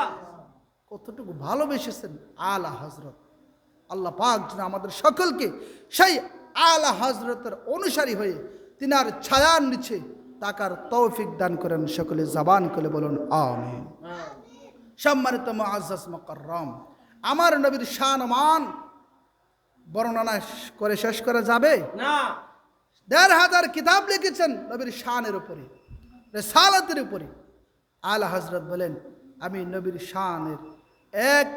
কতটুকু ভালোবেসেছেন আলা হজরত। আল্লাহ পাক যেন আমাদের সকলকে সেই আলা হজরতের অনুসারী হয়ে তিনার ছায়ার নিচে তাকার তৌফিক দান করেন। সকলে জবান করে বলুন আমিন। সম্মানিত মুআজ্জাজ মুকাররম, আমার নবীর শানমান বর্ণনা করে শেষ করা যাবে না। ১,৫০০ কিতাব লিখেছেন নবীর শানের উপরে, রিসালাতের উপরে। আলা হজরত বলেন, আমি নবীর শানের ১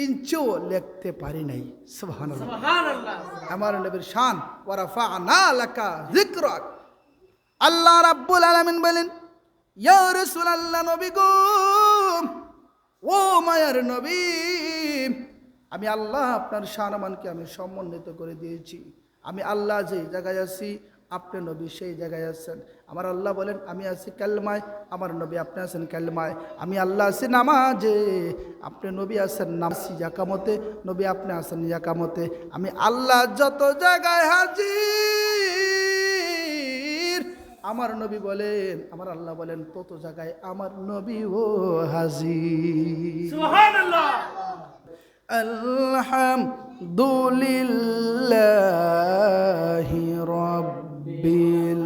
ইঞ্চিও লিখতে পারি নাই। সুবহানাল্লাহ। সুবহানাল্লাহ। আমার নবীর শান ওয়া রাফা'না লাকা যিকরাক। আল্লাহ রাব্বুল আলামিন বলেন, ইয়া রাসূলুল্লাহ, নবী গো, ও মায়ার নবী, আমি আল্লাহ আপনার শানমানকে আমি সম্মানিত করে দিয়েছি। আমি আল্লাহ যে জায়গায় আছি, আপনি নবী সেই জায়গায় আছেন। আমার আল্লাহ বলেন, আমি আছি কালমায়, আমার নবী আপনি আছেন কালমায়। আমি আল্লাহ আছি নামাজে, আপনি নবী আছেন নামাজি ইয়াকামতে, নবী আপনি আছেন ইয়াকামতে। আমি আল্লাহ যত জায়গায় হাজির, আমার নবী বলেন, আমার আল্লাহ বলেন তত জায়গায় আমার নবী ও হাজির। সুবহানাল্লাহ। আলহামদুলিল্লাহি রাব্বিল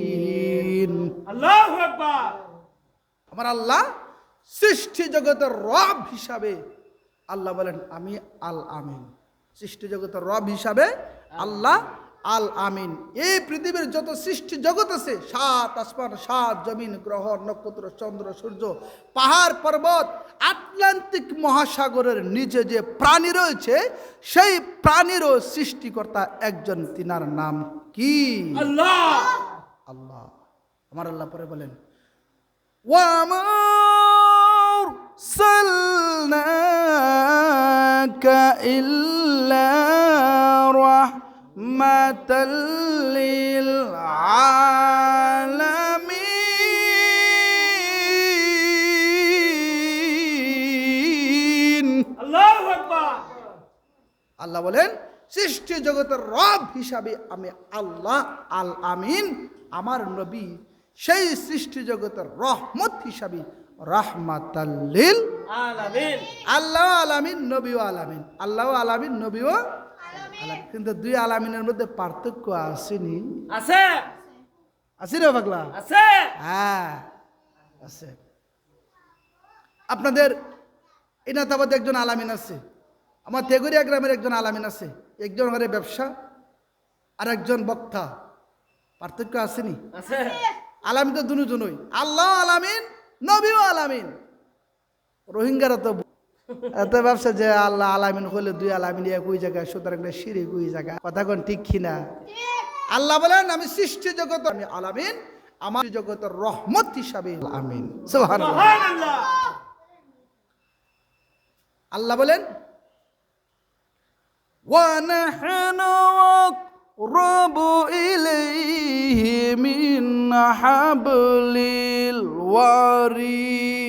আলামিন। আল্লাহু আকবার। আমার আল্লাহ সৃষ্টি জগতের রব হিসাবে আল্লাহ বলেন আমি আল আমিন। সৃষ্টি জগতের রব হিসাবে আল্লাহ আল আমিন। এই পৃথিবীর যত সৃষ্টি জগৎ আছে, ৭ আসমান, ৭ জমিন, গ্রহ নক্ষত্র, চন্দ্র সূর্য, পাহাড় পর্বত, আটলান্টিক মহাসাগরের নিচে যে প্রাণী রয়েছে, সেই প্রাণীরও সৃষ্টিকর্তা একজন, তিনার নাম কি? আল্লাহ। আল্লাহ। আমার আল্লাহ পরে বলেন, ওয়ামা আরসালনাকা ইল্লা রাহমাতাল লিল আলামিন। আল্লাহু আকবার। আল্লাহ বলেন, সৃষ্টি জগতের রব হিসাবে আমি আল্লাহ আল আমিন, আমার নবী সেই সৃষ্টি জগতের রহমত হিসাবে রাহমাতাল লিল আলামিন। আল্লাহ আলামিন, নবী আলামিন। আল্লাহ আলামিন, নবী আলামিন, কিন্তু দুই আলামিনের মধ্যে পার্থক্য আসেনি? আছে। আছে রে পাগলা? আছে। হ্যাঁ আছে। আপনাদের এনাতাবাদে একজন আলামিন আছে, আমার তেগুরিয়া গ্রামের একজন আলামিন আছে, একজন ঘরে ব্যবসা আর একজন বক্তা, পার্থক্য আসেনি? আছে। আলামিন তো দুজনই, আল্লাহ আলামিন, নবীও আলামিন। রোহিঙ্গারা তো এত ব্যবসা যে আল্লাহ আলামিন হলে দুই আলামিন এক ওই জায়গায়, সুতরাং শিরিক ওই জায়গায়, কথা কোন ঠিক কিনা? আল্লাহ বলেন আমি সৃষ্টি জগৎ আমি আলামিন, আমার জগতের রহমত হিসাবে আমিন। সুবহানাল্লাহ। সুবহানাল্লাহ। আল্লাহ বলেন ওয়ানাহনু আকরাবু ইলাইহি মিন হাবলিল ওয়ারিদ।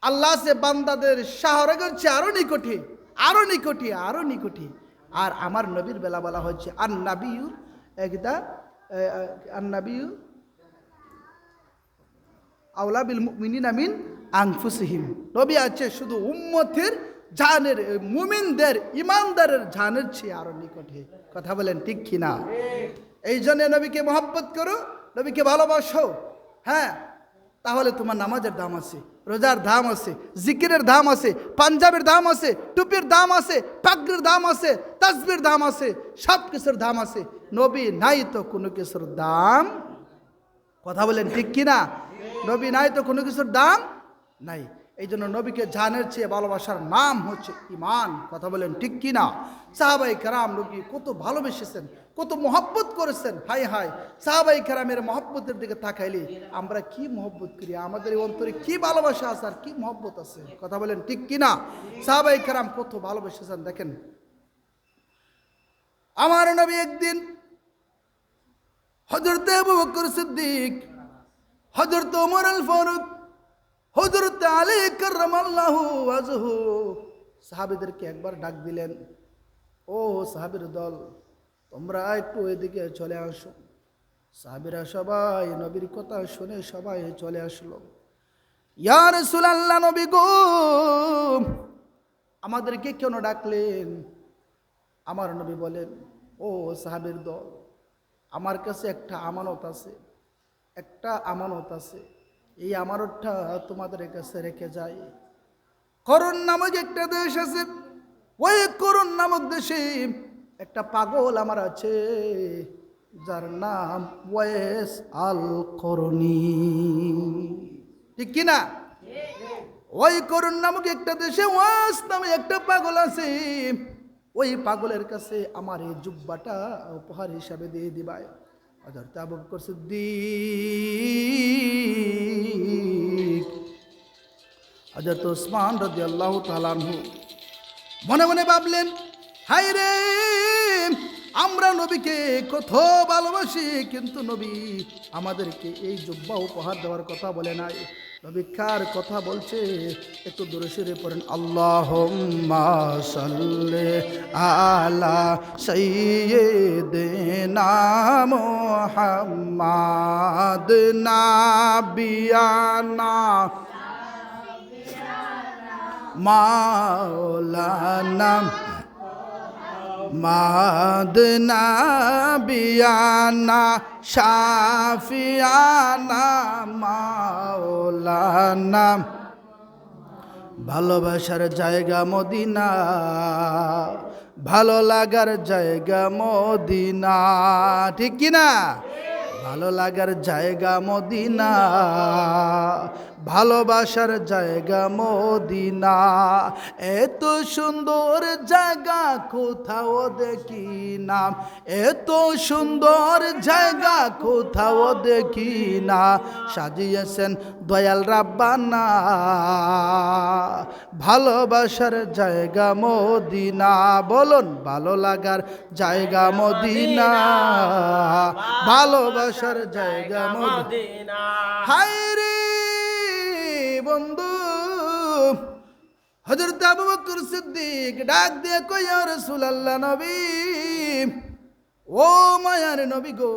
আল্লাহ সে বান্দাদের শাহরগের চেয়ে আরো নিকটে, আরো নিকটে, আরো নিকটে। আর আমার নবীর বেলা বলা হচ্ছে আর নাবিয়ু একদা আর নাবিয়ু আওলা বিল মুমিনিনা মিন আনফুসিহিম। নবী আছে শুধু উম্মতের জানের, মুমিনদের ইমানদারের জানের চেয়ে আরো নিকটে, কথা বলেন ঠিক কিনা? এই জন্য নবীকে মহব্বত করো, নবীকে ভালোবাসো। হ্যাঁ, তাহলে তোমার নামাজের দাম আছে, রোজার দাম আছে, জিকিরের দাম আছে, পাঞ্জাবের দাম আছে, টুপির দাম আছে, পাগড়ির দাম আছে, তাসবির দাম আছে, সব কিছুর দাম আছে। নবী নাই তো কোনো কিছুর দাম, কথা বলেন ঠিক কিনা? নবী নাই তো কোনো কিছুর দাম নাই। এই জন্য নবীকে জানের চেয়ে ভালোবাসার নাম হচ্ছে ইমান, কথা বলেন ঠিক কিনা? সাহাবাই কেরাম নবী কত ভালোবেসেছেন, কত মহব্বত করেছেন। হাই হাই, সাহাবাই কেরামের মহব্বতের দিকে তাকাইলে আমরা কি মহব্বত করি, আমাদের অন্তরে কি ভালোবাসা আছে আর কি মহব্বত আছে, কথা বলেন ঠিক কিনা? সাহাবাই কেরাম কত ভালোবেসেছেন। দেখেন আমার নবী একদিন হযরত আবু বকর সিদ্দিক, হযরত ওমর আল ফারুক, হযরত আলী কাররামাল্লাহু ওয়াজহু সাহাবীদেরকে একবার ডাক দিলেন, ও সাহাবীর দল, তোমরা একটু এদিকে চলে আসো। সাহাবীরা সবাই নবীর কথা শুনে সবাই চলে আসলো। ইয়া রাসূলুল্লাহ, নবী গো আমাদেরকে কেন ডাকলেন? আমার নবী বলেন, ও সাহাবীর দল, আমার কাছে একটা আমানত আছে, একটা আমানত আছে। এই আমানতটা তোমাদের কাছে রেখে যাই। করুন নামক একটা দেশ আছে, ওই করুন নামক দেশে একটা পাগল আমার আছে, যার নাম ওয়েস আল করনি, ঠিক কিনা? ওই করুন নামক একটা দেশে ওয়াস নামে একটা পাগল আছে। ওই পাগলের কাছে আমার এই জুব্বাটা উপহার হিসাবে দিয়ে দিবায়। হযরত আবু বকর সিদ্দিক, হযরত ওসমান রাদিয়াল্লাহু তাআলা আনহু মনে মনে ভাবলেন, হায় রে, আমরা নবীকে কত ভালোবাসি, কিন্তু নবী আমাদেরকে এই জুব্বা উপহার দেওয়ার কথা বলে নাই। নবী কার কথা বলছে একটু দূরে সরে পড়েন। আল্লাহুম্মা সাল্লি আলা সাইয়্যিদিনা মুহাম্মাদ নাবিয়ানা মাওলানা মাদনা বিয়ানা শাফিয়ানা মাওলানা। ভালোবাসার জায়গা মদিনা, ভালো লাগার জায়গা মদিনা, ঠিক কিনা? ভালো লাগার জায়গা মদিনা, ভালোবাসার জায়গা মদিনা। এত সুন্দর জায়গা কোথাও দেখি না, এত সুন্দর জায়গা কোথাও দেখি না। সাজিয়েছেন দয়াল রাব্বানা, ভালোবাসার জায়গা মদিনা। বলুন, ভালো লাগার জায়গা মদিনা, ভালোবাসার জায়গা মদিনা। হায় রে বন্ধু, হযরত আবু বকর সিদ্দিক ডাক দিয়ে কই, ইয়া রাসূলুল্লাহ, নবী, ও মায়ার নবী গো,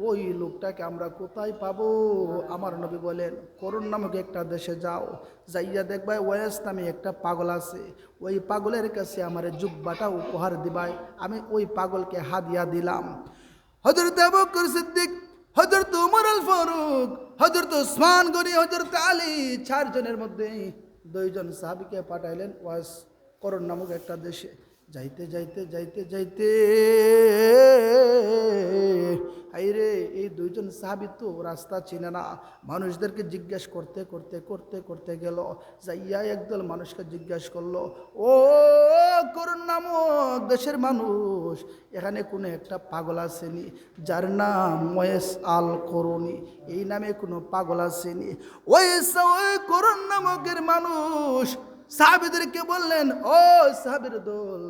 ওই লোকটাকে আমরা কোথায় পাবো? আমার নবী বলেন, করুন নামক একটা দেশে যাও, যাইয়া দেখবা ওয়েস নামে একটা পাগল আছে, ওই পাগলের কাছে আমার জুব্বাটা উপহার দিবাই। আমি ওই পাগলকে হাদিয়া দিলাম। হযরত আবু বকর সিদ্দিক, হযরত উমর আল ফারুক, হযরত উসমান গনি, হযরত আলী, 4 জনের মধ্যে 2 জন সাহাবীকে পাঠাইলেন ওয়াস করণ নামক একটা দেশে। যাইতে যাইতে যাইতে যাইতে আইরে এই 2 জন সাহাবী তো রাস্তা চিনে না, মানুষদেরকে জিজ্ঞেস করতে করতে করতে করতে গেল। যাইয়া একদল মানুষকে জিজ্ঞেস করলো, ও করুণ নামক দেশের মানুষ, এখানে কোনো একটা পাগল আসেনি যার নাম ওয়েস আল করুনি? এই নামে কোনো পাগল আসেনি? ওই করুণ নামকের মানুষ সাহাবীদেরকে বললেন, ও সাহাবীর দল,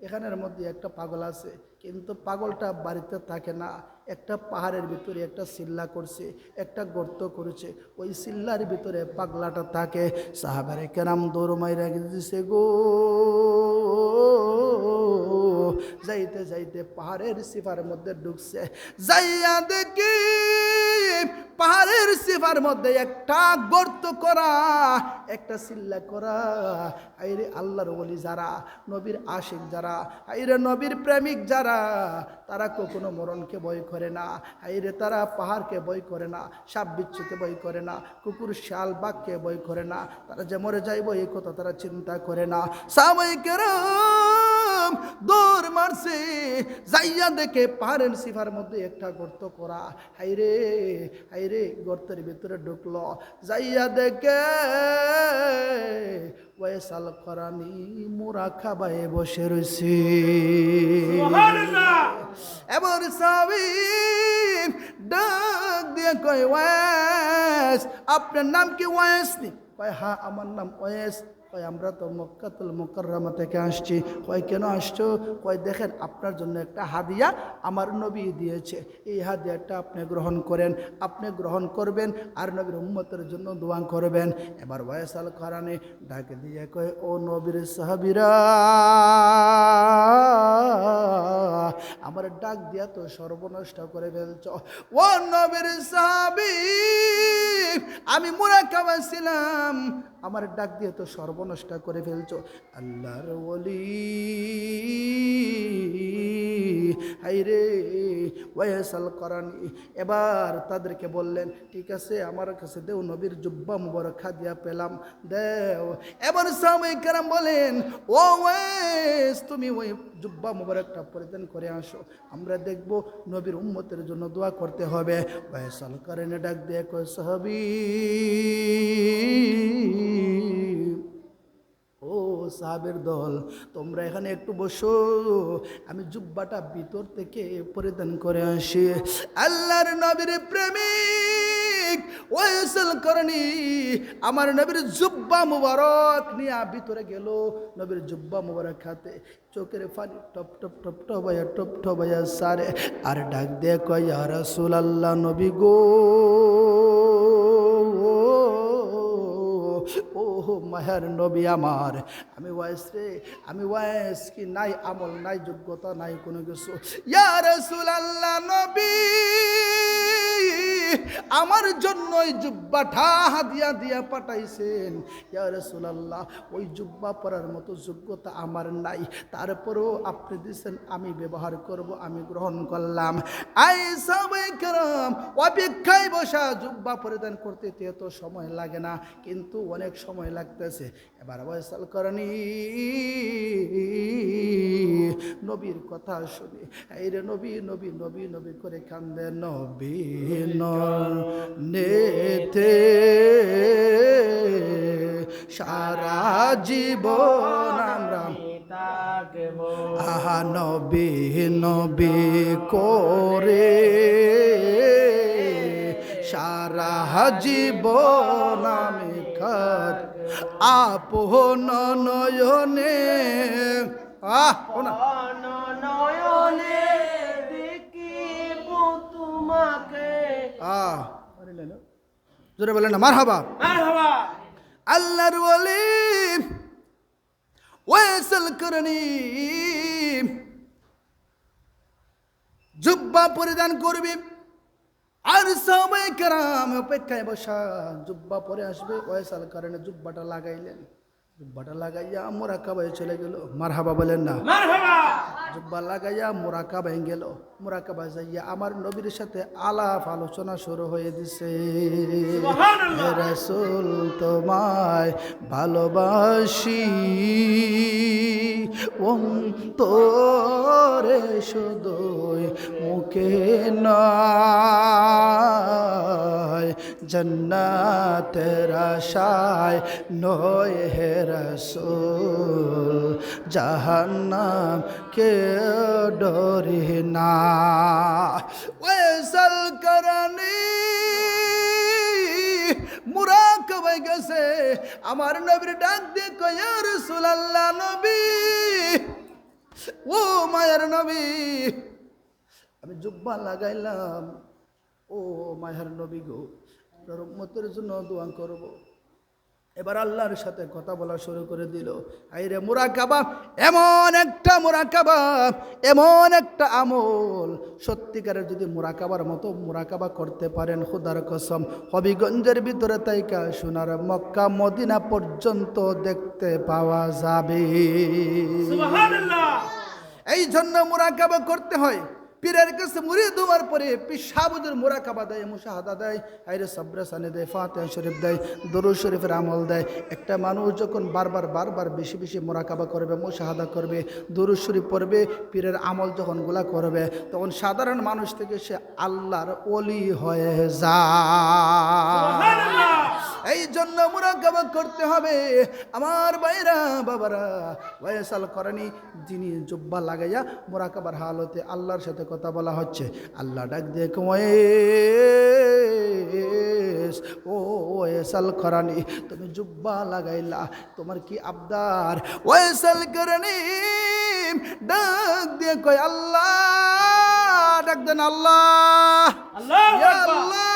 এখানের মধ্যে একটা পাগল আছে, কিন্তু পাগলটা বাড়িতে থাকে না, একটা পাহাড়ের ভিতরে একটা সিল্লা করছে, একটা গর্ত করেছে, ওই সিল্লার ভিতরে পাগলাটা থাকে। সাহাবায়ে কেরাম দৌড় মাইরা দিছে গো। যাইতে যাইতে পাহাড়ের সিফার মধ্যে ঢুকছে, যাইয়া দেখি পাহাড়ের সিফার মধ্যে একটা গর্ত করা, একটা সিল্লা করা। আইরে আল্লাহর ওলি যারা, নবীর আশিক যারা, আইরে নবীর প্রেমিক যারা, তারা কখনো মরণকে ভয় করে না। আইরে তারা পাহাড়কে ভয় করে না, সাপ বিচ্ছুকে ভয় করে না, কুকুর শাল বাঘকে ভয় করে না, তারা যে মরে যাইব এই কথা তারা চিন্তা করে না। সাহাবায়ে কেরাম দৌড় মারছে, যাইয়া দেখে পাহাড়ের সিফার মধ্যে একটা গর্ত করা। হাইরে হাইরে, গর্তের ভিতরে ঢুকলো, যাইয়া দেখে ওয়াইস আল করনী মুরাকাবায়ে বসে রয়েছে। এবার সাহাবী ডাক দিয়ে কয়, ওয়াইস আপনার নাম কি? ওয়াইস নি? কয় হ্যাঁ আমার নাম ওয়াইস। কয় আমরা তো মক্কাতুল মুকাররমা থেকে আসছি। কয় কেন আসছো? কয় দেখেন আপনার জন্য একটা হাদিয়া আমার নবী দিয়েছে, এই হাদিয়াটা আপনি গ্রহণ করেন, আপনি গ্রহণ করবেন আর নবীর উম্মতের জন্য দোয়া করবেন। এবার ওয়াইস আল করনী ডাকে দিয়ে কয়, ও নবীর সাহাবীরা, আমার ডাক দিয়া তো সর্বনষ্ট করে ফেলছ। ও নবীর সাহাবী, আমি মুরাকাবা ছিলাম, আমার ডাক দিয়ে তো সর্বনষ্ট করে ফেলছো। আল্লাহর ওলি হাইরে ওয়াইস আল করনী এবার তাদেরকে বললেন, ঠিক আছে আমার কাছে দেও, নবীর জুব্বা মুবারক হাদিয়া পেলাম, দেও। এবার সাহাবায়ে কেরাম বলেন, ও ওয়াইস তুমি ওই জুব্বা মুবারকটা পরিধান করে আসো, আমরা দেখব নবীর উম্মতের জন্য দোয়া করতে হবে। ওয়াইস আল করনী ডাক দিয়ে কয়, সাহাবী ও সাহাবের দল, তোমরা এখানে একটু বসো, আমি জুব্বাটা ভিতর থেকে পরিধান করে আসি। আল্লাহর নবীর প্রেমিক ওয়াইস আল করনী আমার নবীর জুব্বা মুবারক নিয়ে ভিতরে গেল, নবীর জুব্বা মুবারক হাতে, চোখের পানি টপ টপ টপ টপ টপাইয়া সারে, আর ডাক দিয়ে কয়, ইয়া রাসূলুল্লাহ, নবী গো, ও মায়ার নবী আমার, আমি ওয়াইস রে, আমি ওয়াইস কি নাই আমল, নাই যোগ্যতা, নাই কোনো কিছু। ইয়া রাসূলুল্লাহ, নবী আমার জন্য ওই জুব্বাটা হাদিয়া দিয়া পাঠাইছেন। ইয়া রাসূলুল্লাহ, ওই জুব্বা পরার মতো যোগ্যতা আমার নাই, তারপরেও আপনি দিয়েছেন, আমি ব্যবহার করব, আমি গ্রহণ করলাম। আই সাহাবায়ে কেরাম অপেক্ষায় বসা, জুব্বা পরিধান করতে এত সময় লাগে না, কিন্তু অনেক সময় লাগতেছে। এবার ওয়াইস আল করনী নবীর কথা শুনে এই রে নবী নবী নবী নবী করে কান্দে, নবী নেতে সারা জীবন আমরা আহা নবী নবী করে সারা জীবন আমি খাত আপন নয়নে, নয়নে দেখিব তোমাকে। জোরে বলেন না মারহাবা। মারহাবা। আল্লাহর ওলি ওয়াইস আল করনী জুব্বা পরিধান করবি, আর সাহাবায়ে কেরাম অপেক্ষায় বসা, জুব্বা পরে আসবে। ওয়াইস আল করনী জুব্বাটা লাগাইলেন, জুব্বাটা লাগাইয়া মোরাকাবায় চলে গেল, মারহাবা বলেন না। মারহাবা। জুব্বা লাগাইয়া মোরাকাবায় গেল, মোরাকাবায় যাইয়া আমার নবীর সাথে আলাপ আলোচনা শুরু হয়ে দিছে। হে রাসূল তোমায় ভালোবাসি, অন্তরে শুধুই মুখে নয়, জান্নাতের আশায় নয় হে রাসূল, জাহান্নাম কে ডরি না। ওয়াইসাল করনি মুরাকাবায় গেছে, আমার নবীর ডাক দিয়ে কয় ইয়া রাসূলুল্লাহ, নবী ও মায়ের নবী, আমি জুব্বা লাগাইলাম, ও মায়ের নবী গো, আপনার উম্মতের জন্য দোয়া করব। এবার আল্লাহর সাথে কথা বলা শুরু করে দিল। আইরে মুরাকাবা এমন একটা মুরাকাবা, এমন একটা আমল, সত্যিকারের যদি মুরাকাবার মতো মুরাকাবা করতে পারেন, খোদার কসম হবিগঞ্জের ভিতরে তাইকা সোনার মক্কা মদিনা পর্যন্ত দেখতে পাওয়া যাবে। সুবহানাল্লাহ। এই জন্য মুরাকাবা করতে হয়। পীরের কাছে মুরিদ হওয়ার পরে পিসাবুদের মুরাকাবা দেয়, মুশাহাদা দেয়, আইরে সাবরাসানে দেয়, ফাতিহা শরীফ দেয়, দরুদ শরীফের আমল দেয়। একটা মানুষ যখন বারবার বেশি বেশি মুরাকাবা করবে, মুশাহাদা করবে, দরুদ শরীফ পড়বে, পীরের আমল যখন গুলা করবে, তখন সাধারণ মানুষ থেকে সে আল্লাহর ওলি হয়ে যায়। এই জন্য মুরাকাবা করতে হবে আমার ভাইরা বাবারা। ওয়াইসাল করনি যিনি জুব্বা লাগাইয়া মুরাকাবার হালতে আল্লাহর সাথে কথা বলা হচ্ছে, আল্লাহ ডাক দিয়ে ও ওয়াইসাল করনি, তুমি জুব্বা লাগাইলা, তোমার কি আবদার? ওয়াইসাল করনি ডাক দিয়ে কয় আল্লাহ, ডাক দেন আল্লাহ, আল্লাহু ইয়া আকবার। আল্লাহ,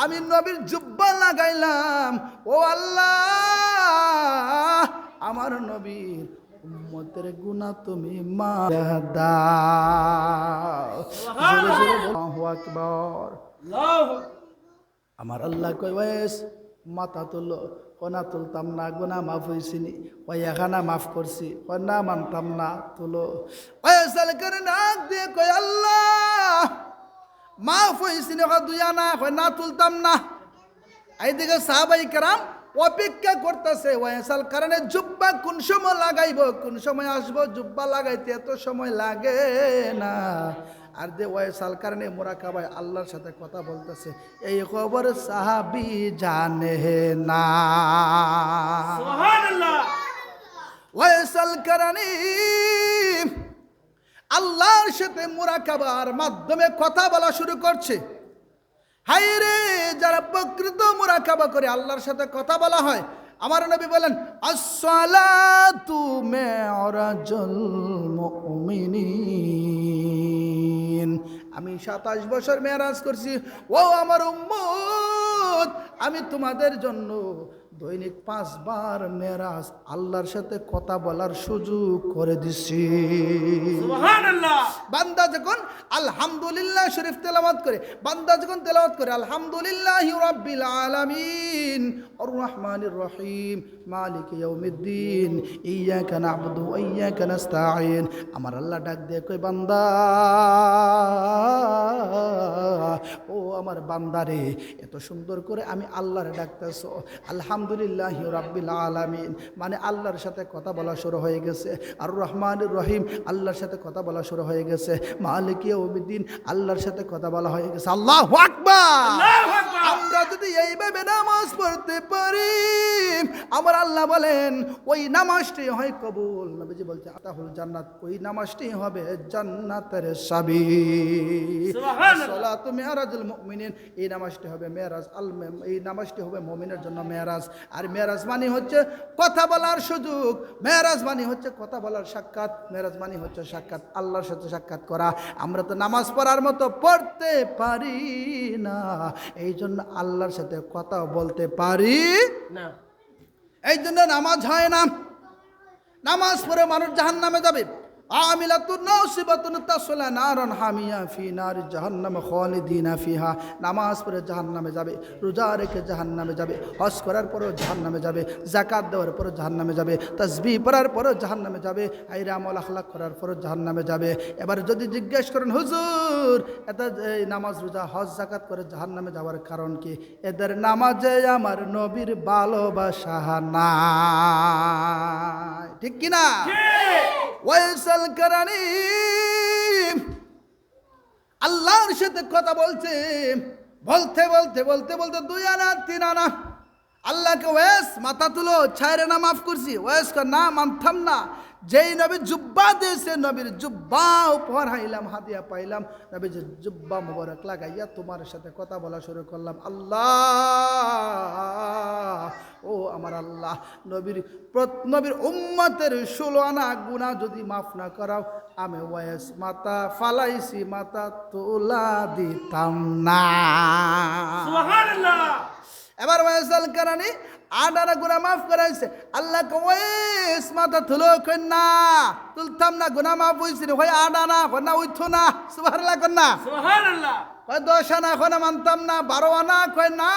আমি নবীর জুব্বা লাগাইলাম, ও আল্লাহ, আমার নবীর উম্মতের গুনাহ তুমি মাফ দাও। জোরে জোরে বলো, আল্লাহু আকবার। আল্লাহু আমার আল্লাহ কয় ওয়াইস মাথা তুলো, কনা তুলতাম না, গুনাহ মাফ হয়েছিনি, ওই এখানা মাফ করছি, না মানতাম না, তুলো। ওয়াইসাল করে নাক দিয়ে কয় আল্লাহ মাফ হয়েছিনি, দুই আনা, না তুলতাম না। এইদিকে সাহাবাই কেরাম অপেক্ষা করতেছে, ওয়াইসাল কারণে জুব্বা কোন সময় লাগাইব, কোন সময় আসবো, জুব্বা লাগাইতে এত সময় লাগে না। আর যে ওয়াইসাল কারণে মুরাকাবায় আল্লাহর সাথে কথা বলতেছে, এই খবর সাহাবি জানে না। সুবহানাল্লাহ। ওয়াইসাল কারণে আল্লাহর সাথে মুরাকাবার মাধ্যমে কথা বলা শুরু করছে। হায়রে, যারা প্রকৃত মুরাকাবা করে আল্লাহর সাথে কথা বলা হয়, আমার নবী বলেন আসসালাতু মি'রাজুল মুমিনিন। আমি 27 বছর মেরাজ করছি, ও আমার উম্মত, আমি তোমাদের জন্য দৈনিক 5 বার মেরাজ আল্লাহর সাথে কথা বলার সুযোগ করে দিছি। সুবহানাল্লাহ। বান্দা যখন আলহামদুলিল্লাহ শরীফ তেলাওয়াত করে, বান্দা যখন তেলাওয়াত করে আলহামদুলিল্লাহি রাব্বিল আলামিন আর রহমানির রহিম মালিক ইয়াউমিদ্দিন ইয়্যাকা না'বুদু ওয়া ইয়্যাকা নাস্তাঈন, আমার আল্লাহ ডাক দিয়ে কই বান্দা, ও আমার বান্দারে, এত সুন্দর করে আমি আল্লাহর ডাকতেছো, আলহামদুলিল্লাহি রাব্বিল আলামিন মানে আল্লাহর সাথে কথা বলা শুরু হয়ে গেছে, আর রহমানির রহিম আল্লাহর সাথে কথা বলা শুরু হয়ে গেছে, মালিক ইয়াউমিদ্দিন আল্লাহর সাথে কথা বলা হয়ে গেছে। আল্লাহু আকবার। আল্লাহু আকবার। আমরা যদি এইভাবে নামাজ পড়তে পারি, আমার আল্লাহ বলেন ওই নামাজটি হয় কবুল। নবীজি বলছে আতাহুল জান্নাত, ওই নামাজটি হবে জান্নাতের চাবি। সুবহানাল্লাহ। সালাতু মি'রাজুল মুমিনিন, এই নামাজটি হবে মেরাজ, এই নামাজটি হবে মুমিনের জন্য মেরাজ। আর মেরাজ মানে হচ্ছে কথা বলার সুযোগ, মেরাজ মানে হচ্ছে কথা বলার সাক্ষাৎ, মেরাজ মানে হচ্ছে সাক্ষাৎ, আল্লাহর সাথে সাক্ষাৎ করা। আমরা তো নামাজ পড়ার মতো পড়তে পারি না, এই জন্য আল্লাহর সাথে কথা বলতে পারি না। এই জন্য নামাজ হয় না। নামাজ পড়ে মানুষ জাহান্নামে যাবে, আমিলাতুন নাসিবাতুন তাসলা নারান হামিয়া ফি নারি জাহান্নাম খালিদিনা ফিহা। নামাজ পড়ে জাহান্নামে যাবে, রোজা রেখে জাহান্নামে যাবে, হজ করার পরেও জাহান্নামে যাবে, যাকাত দেওয়ার পরেও জাহান্নামে যাবে, তাসবিহ পড়ার পরেও জাহান্নামে যাবে, আইরা আমল আখলাক করার পরেও জাহান্নামে যাবে। এবার যদি জিজ্ঞেস করেন হুজুর এত এই নামাজ রোজা হজ যাকাত করে জাহান্নামে যাওয়ার কারণ কি? এদের নামাজে আমার নবীর ভালোবাসা নাই, ঠিক কিনা? ওয়াইসাল কারানি আল্লাহর সাথে কথা বলছে, বলতে বলতে বলতে বলতে 2 আনা 3 আনা আল্লাহকে ওয়েস মাথা তুলো, ছাইরে না মাফ করছি। ওয়েস না মানতাম না, যেই নবী জুব্বা দিয়েছে নবীর জুব্বা উপহার হাইলাম, হাদিয়া পাইলাম, নবী যে জুব্বা মোবারক লাগাইয়া তোমার সাথে কথা বলা শুরু করলাম। আল্লাহ ও আমার আল্লাহ, নবীর উম্মতের 16 আনা গুনাহ যদি মাফ না করাও, আমি ওয়েস মাথা ফালাইছি, মাথা তোলা দিতাম না। সুবহানাল্লাহ। এবার ওয়াইসাল কারানি 8 আনা গুনাহ মাফ করাইছে। আল্লাহ ওয়েস মাথা তুলো, কই না তুলতাম না, গুনাহ মাফ হইছে, হয় 8 আনা কন্যা উঠো না। সুবহানাল্লাহ কন্যা, সুবহানাল্লাহ। কয় 10 আনা কন্যা মানতাম না, 12 আনা কয় না।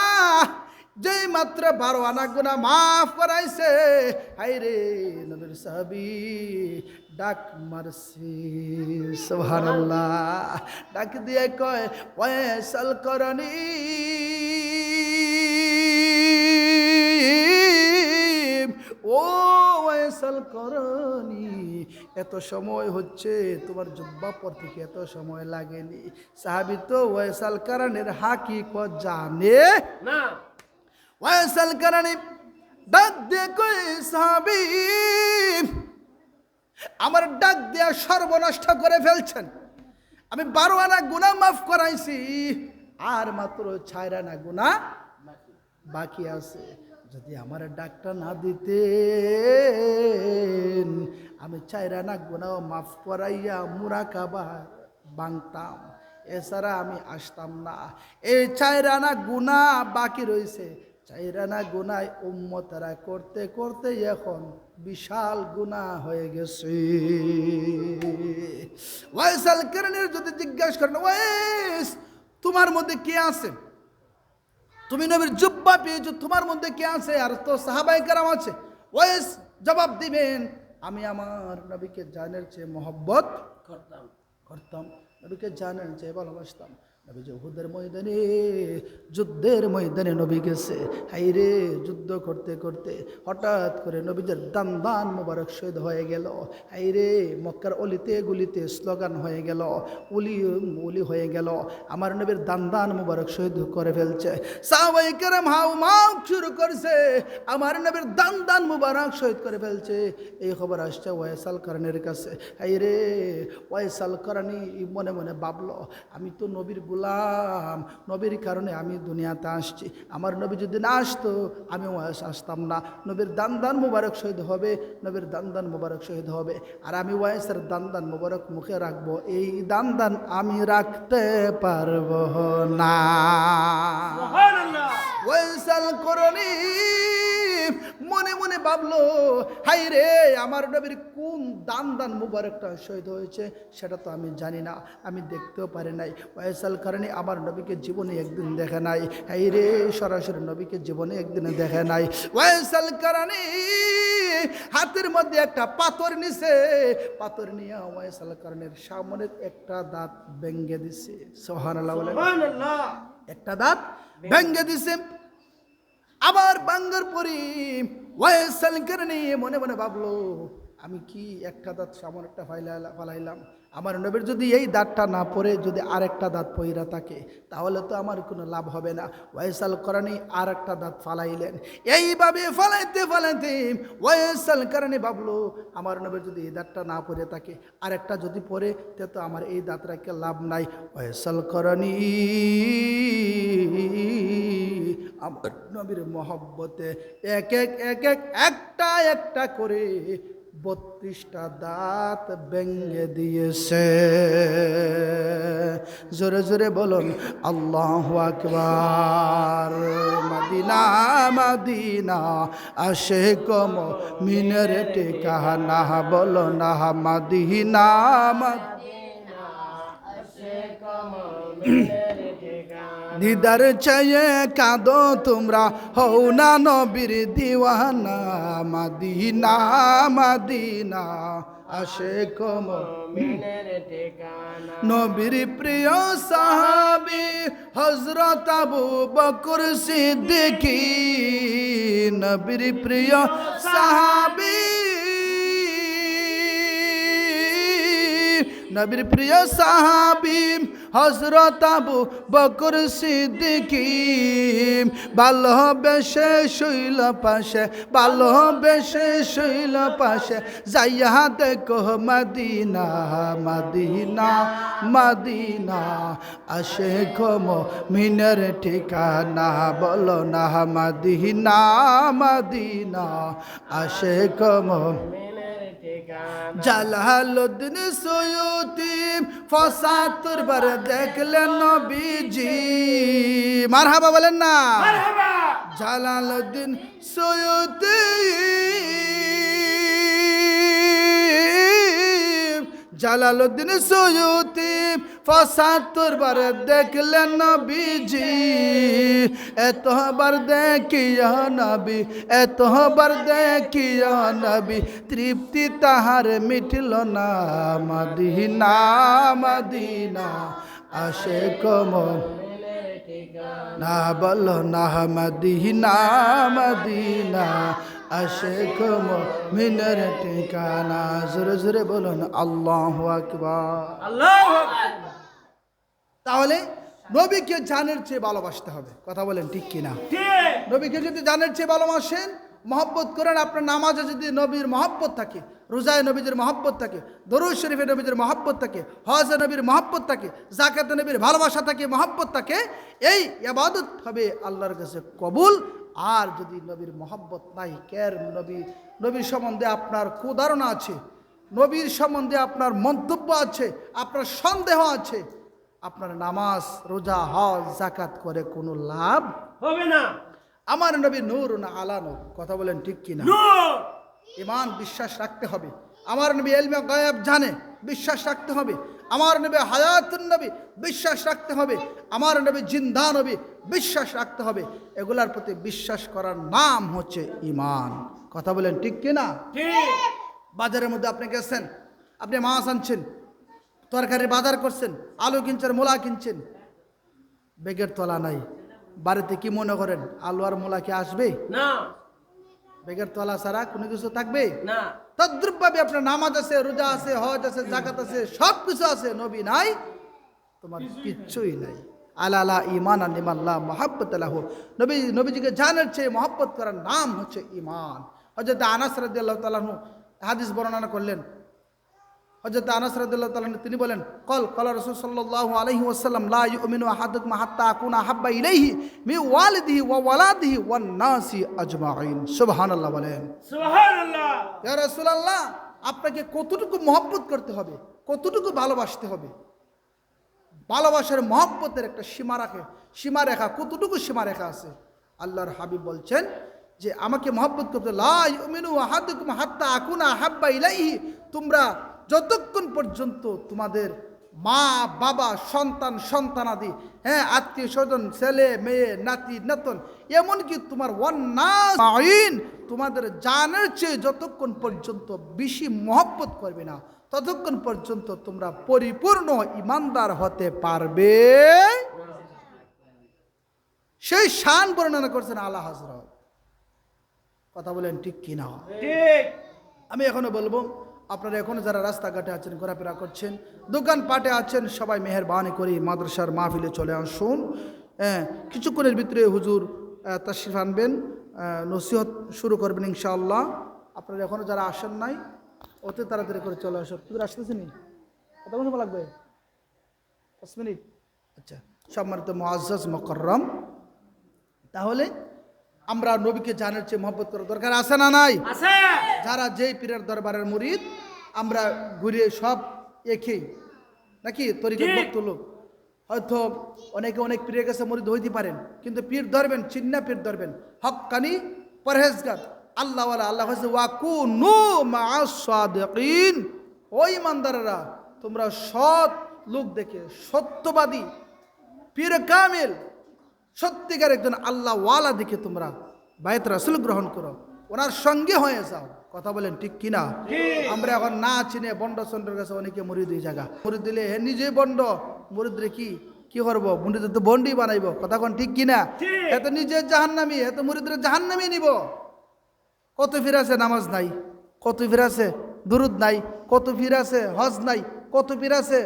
যেই মাত্র 12 আনা গুনাহ মাফ করাইছে, হাই রে নবীর সাহাবী ডাক মারছি। সুবহানাল্লাহ, ডাক দিয়ে কয় ওয়াইসাল কারানি ও ওয়াইসাল কারানি, এত সময় হচ্ছে তোমার জুব্বা পর থেকে এত সময় লাগেনি। সাহাবী তো ওয়াইসাল কারানির হাকিকত জানে না। ওয়াইসাল কারানি ডাক দিয়ে কই সাহাবী আমার ডাক দিয়া সর্বনষ্ট করে ফেলছেন। আমি 12 আনা গুনাহ মাফ করাইছি, আর মাত্র 4 আনা গুনাহ বাকি আছে। যদি আমার ডাকটা না দিতেন, আমি 4 আনা গুনাহ মাফ করাইয়া মুরাকাবা বাংতাম, এছাড়া আমি আসতাম না। এই 4 আনা গুনাহ বাকি রয়েছে, 4 আনা গুনাহ উম্মতরা করতে করতে এখন বিশাল গুনাহ হয়ে গেছে। ওয়াইসাল কারানির যদি জিজ্ঞাসা করেন ওয়াইস তোমার মধ্যে কে আছে, তুমি নবীর জুব্বা পেয়েছো, তোমার মধ্যে কে আছে? আর তো সাহাবায়ে কেরাম আছে। ওয়াইস জবাব দিবেন আমি আমার নবীকে জানের চেয়ে মহব্বত করতাম, নবীকে জানের চেয়ে ভালোবাসতাম। নবী যে উহুদের ময়দানে, যুদ্ধের ময়দানে নবী গেছে, হাইরে যুদ্ধ করতে করতে হঠাৎ করে নবীদের দান মোবারক শহীদ হয়ে গেল। হাইরে মক্কার অলিতে গুলিতে স্লোগান হয়ে গেল, উলি উলি হয়ে গেল, আমার নবীর দান মোবারক শহীদ করে ফেলছে। সাহাবায়ে কেরাম হাউ মাউ শুরু করছে, আমার নবীর দান মোবারক শহীদ করে ফেলছে। এই খবর আসছে ওয়াইসাল কারানির কাছে। হাইরে ওয়াইসাল কারানি মনে মনে ভাবলো, আমি তো নবীর গোলাম, নবীর কারণে আমি দুনিয়াতে আসছি, আমার নবী যদি না আসতো আমি ওয়াইস আসতাম না। নবীর দান মুবারক শহীদ হবে, নবীর দান মুবারক শহীদ হবে, আর আমি ওয়াইসের দান মুবারক মুখে রাখবো, এই দান আমি রাখতে পারবো না। সুবহানাল্লাহ। ওয়াইসাল কারানি মনে মনে ভাবলো, হাই রে আমার নবীর কোন দান মুবারকটা শহীদ হয়েছে সেটা তো আমি জানি না, আমি দেখতেও পারি নাই। ওয়াইসাল কারানি আমার নবীকে জীবনে একদিন দেখে নাই, হাই রে সরাসরি নবীকে জীবনে একদিন দেখে নাই। ওয়াইসাল কারানি হাতের মধ্যে একটা পাথর নিছে, পাথর নিয়ে ওয়াইসাল কারানির সামনে একটা দাঁত ভেঙে দিছে। সুবহানাল্লাহ বলেন। সুবহানাল্লাহ। একটা দাঁত ভেঙে দিছে। আবার বাঙ্গার পরি ওয়াইসাল কারানি মনে মনে ভাবলো, আমি কি একটা দাঁত সামনে একটা ফালাইলাম, আমার নবীর যদি এই দাঁতটা না পড়ে যদি আরেকটা দাঁত পইরা থাকে তাহলে তো আমার কোনো লাভ হবে না। ওয়াইসাল কারানি আর একটা দাঁত ফালাইলেন। এইভাবে ফালাইতে ফালাইতে ওয়াইসাল কারানি ভাবলো, আমার নবীর যদি এই দাঁতটা না পড়ে থাকে আরেকটা যদি পড়ে তো আমার এই দাঁত রাখে লাভ নাই। ওয়াইসাল কারানি আমার নবীর মহব্বতে একটা একটা করে 32টা দাঁত ভেঙে দিয়েছে। জোরে জোরে বলুন আল্লাহু আকবার। মদিনা মদিনা আশিক মুমিনের ঠিকানা, বলো না মদিনা দিদার চাইয়ে কাঁদো তোমরা, হও না নবীর দিওয়ানা। মদিনা মদিনা আশিক মুমিনের ঠিকানা। নবীর প্রিয় সাহাবী হযরত আবু বকর সিদ্দিক, নবীর প্রিয় সাহাবী, নবীর প্রিয় সাহাবী হযরত আবু বকর সিদ্দিক। ভালোবেসে শুইল পাশে, ভালোবেসে শুইল পাশে, যাইয়া দেখো মদিনা মদিনা মদিনা আশিক মুমিনের ঠিকানা, বলো না মদিনা মদিনা আশিক মুমিনের ঠিকানা। জালালউদ্দিন সুয়ুতি ৭৫ বার দেখলেন নবীজি, মারহাবা বলেন না। জালালউদ্দিন সুয়ুতি, জালালউদ্দিন সুয়ুতি ৭৫ বার দেখলেন নবীজি। এতবার দেখিয়া নবী, এতবার দেখিয়া নবী, তৃপ্তি তাহার মিটল না। মদিনা মদিনা আশিক মুমিনের ঠিকানা, বলো না মদিনা মদিনা আশিক মুমিনের ঠিকানা। জোরে জোরে বলুন আল্লাহু আকবার। আল্লাহু আকবার। তাহলে নবীকে জানের চেয়ে ভালোবাসতে হবে, কথা বলেন ঠিক কিনা? ঠিক। নবীকে যদি জানের চেয়ে ভালোবাসেন, মহব্বত করেন, আপনার নামাজে যদি নবীর মহব্বত থাকে, রোজায় নবীদের মহব্বত থাকে, দরুদ শরীফে নবীদের মহব্বত থাকে, হজে নবীর মহব্বত থাকে, যাকাতে নবীর ভালোবাসা থাকে, মহব্বত থাকে, এই ইবাদত হবে আল্লাহর কাছে কবুল। আর যদি নবীর মহব্বত নাই, কের নবীর সম্বন্ধে আপনার কুধারণা আছে, নবীর সম্বন্ধে আপনার মন্তব্য আছে, আপনার সন্দেহ আছে, আপনার নামাজ রোজা হজ যাকাত করে কোনো লাভ হবে না। আমার নবী নূর না আলা নূর, কথা বলেন ঠিক কিনা? নূর। ঈমান বিশ্বাস রাখতে হবে। আমার নবী ইলমে গায়ব জানে, বিশ্বাস রাখতে হবে। আমার নবী হায়াতুন নবী, বিশ্বাস রাখতে হবে। আমার নবী জিন্দা নবী, বিশ্বাস রাখতে হবে। এগুলার প্রতি বিশ্বাস করার নাম হচ্ছে ঈমান, কথা বলেন ঠিক কিনা? ঠিক। বাজারের মধ্যে আপনি গেছেন, আপনি মাছ আনছেন, তরকারির বাজার করছেন, আলু কিনছেন, মূলা কিনছেন, বেগের তলা নাই, বাড়িতে কি মনে করেন আলু আর মূলা কি আসবে? না বেগের তলা ছাড়া কোনো কিছু থাকবে না। তদ্রুপভাবে আপনার নামাজ আছে, রোজা আছে, হজ আছে, যাকাত আছে, সব কিছু আছে, নবী নাই, তোমার কিচ্ছুই নাই। আলা ঈমান লিমাল্লাহ মুহাব্বত লাহু, নবীজিকে জানার চেয়ে মহব্বত করার নাম হচ্ছে ঈমান। হযরত আনাস রাদিয়াল্লাহু তাআলা আনহু হাদিস বর্ণনা করলেন। হযরত আনাস রাদিয়াল্লাহু তাআলা তিনি বলেন, কল রাসূল সাল্লাল্লাহু আলাইহি ওয়াসাল্লাম, লা ইউমিনু আহাদুকুম হাত্তা আকুনা হাব্বা ইলাইহি মিন ওয়ালিদিহি ওয়া ওয়ালাদিহি ওয়ান নাসি আজমাইন। সুবহানাল্লাহ বলেন। সুবহানাল্লাহ। ইয়া রাসূলুল্লাহ, আপনাকে কতটুকু মহব্বত করতে হবে, কতটুকু ভালোবাসতে হবে? ভালোবাসার মহব্বতের একটা সীমারেখা কতটুকু সীমারেখা আছে? আল্লাহর হাবিব বলছেন যে আমাকে মহব্বত করতে, লা ইউমিনু আহাদুকুম হাত্তা আকুনা হাব্বা ইলাইহি, তোমরা যতক্ষণ পর্যন্ত তোমাদের মা বাবা সন্তান সন্তানাদি, হ্যাঁ, আত্মীয় স্বজন, ছেলে মেয়ে নাতি নাতন, এমনকি তোমার ওয়ান্নাস, তোমাদের জানের চেয়ে যতক্ষণ পর্যন্ত বেশি মহব্বত করবে না, ততক্ষণ পর্যন্ত তোমরা পরিপূর্ণ ইমানদার হতে পারবে। সেই শান বর্ণনা করছেন আলা হযরত, কথা বলেন ঠিক কিনা? ঠিক। আমি এখনো বলবো, আপনারা এখনো যারা রাস্তাঘাটে আছেন, ঘোরাফেরা করছেন, দোকানপাটে আছেন, সবাই মেহেরবানি করে মাদ্রাসার মাহফিলে চলে আসুন। কিছুক্ষণের ভিতরে হুজুর তাশরিফ আনবেন, নসিহত শুরু করবেন ইনশাআল্লাহ। আপনারা এখনো যারা আসেন নাই, অতি তাড়াতাড়ি করে চলে আসুন। হুজুর আসতেছেনি? কত সময় লাগবে? 5 মিনিট। আচ্ছা, সম্মানিত মুআজ্জাজ মুকাররম, তাহলে আমরা নবীকে জানার চেয়ে মহব্বত করার দরকার আছে না নাই? আছে। যারা যেই পীরের দরবারের মুরিদ আমরা ঘুরে সব একই নাকি তরিকত ঠিক। ভক্ত লোক। হয়তো অনেকে অনেক পীরের কাছে মুরিদ হইতে পারেন, কিন্তু পীর ধরবেন চিন্না পীর ধরবেন হক্কানি পরহেজগার আল্লাহওয়ালা। আল্লাহ হচ্ছে ওয়াকুনু মা'আস সাদিকিন, ওই ইমানদাররা তোমরা সৎ লোক দেখে সত্যবাদী পীর কামিল সত্যিকার একজন আল্লাহ ওয়ালা দেখে তোমরা বায়াত রাসূল গ্রহণ করো, ওনার সঙ্গে হয়ে যাও। কথা বলেন ঠিক কিনা? আমরা এখন না চিনে বন্ড চন্ডের কাছে অনেকে মুরিদ হয়ে জায়গা মুরিদ দিলে হে নিজেই বন্ড, মুরিদ রে কি করব? মুরিদ তো বন্ডই বানাইব। কথা কোন ঠিক কিনা? এত নিজে জাহান্নামী, এত মুরিদরে জাহান্নামী নিব। কত ফির আছে নামাজ নাই, কত ফির আছে দুরুদ নাই, কত ফির আছে হজ নাই, কত ফির আছে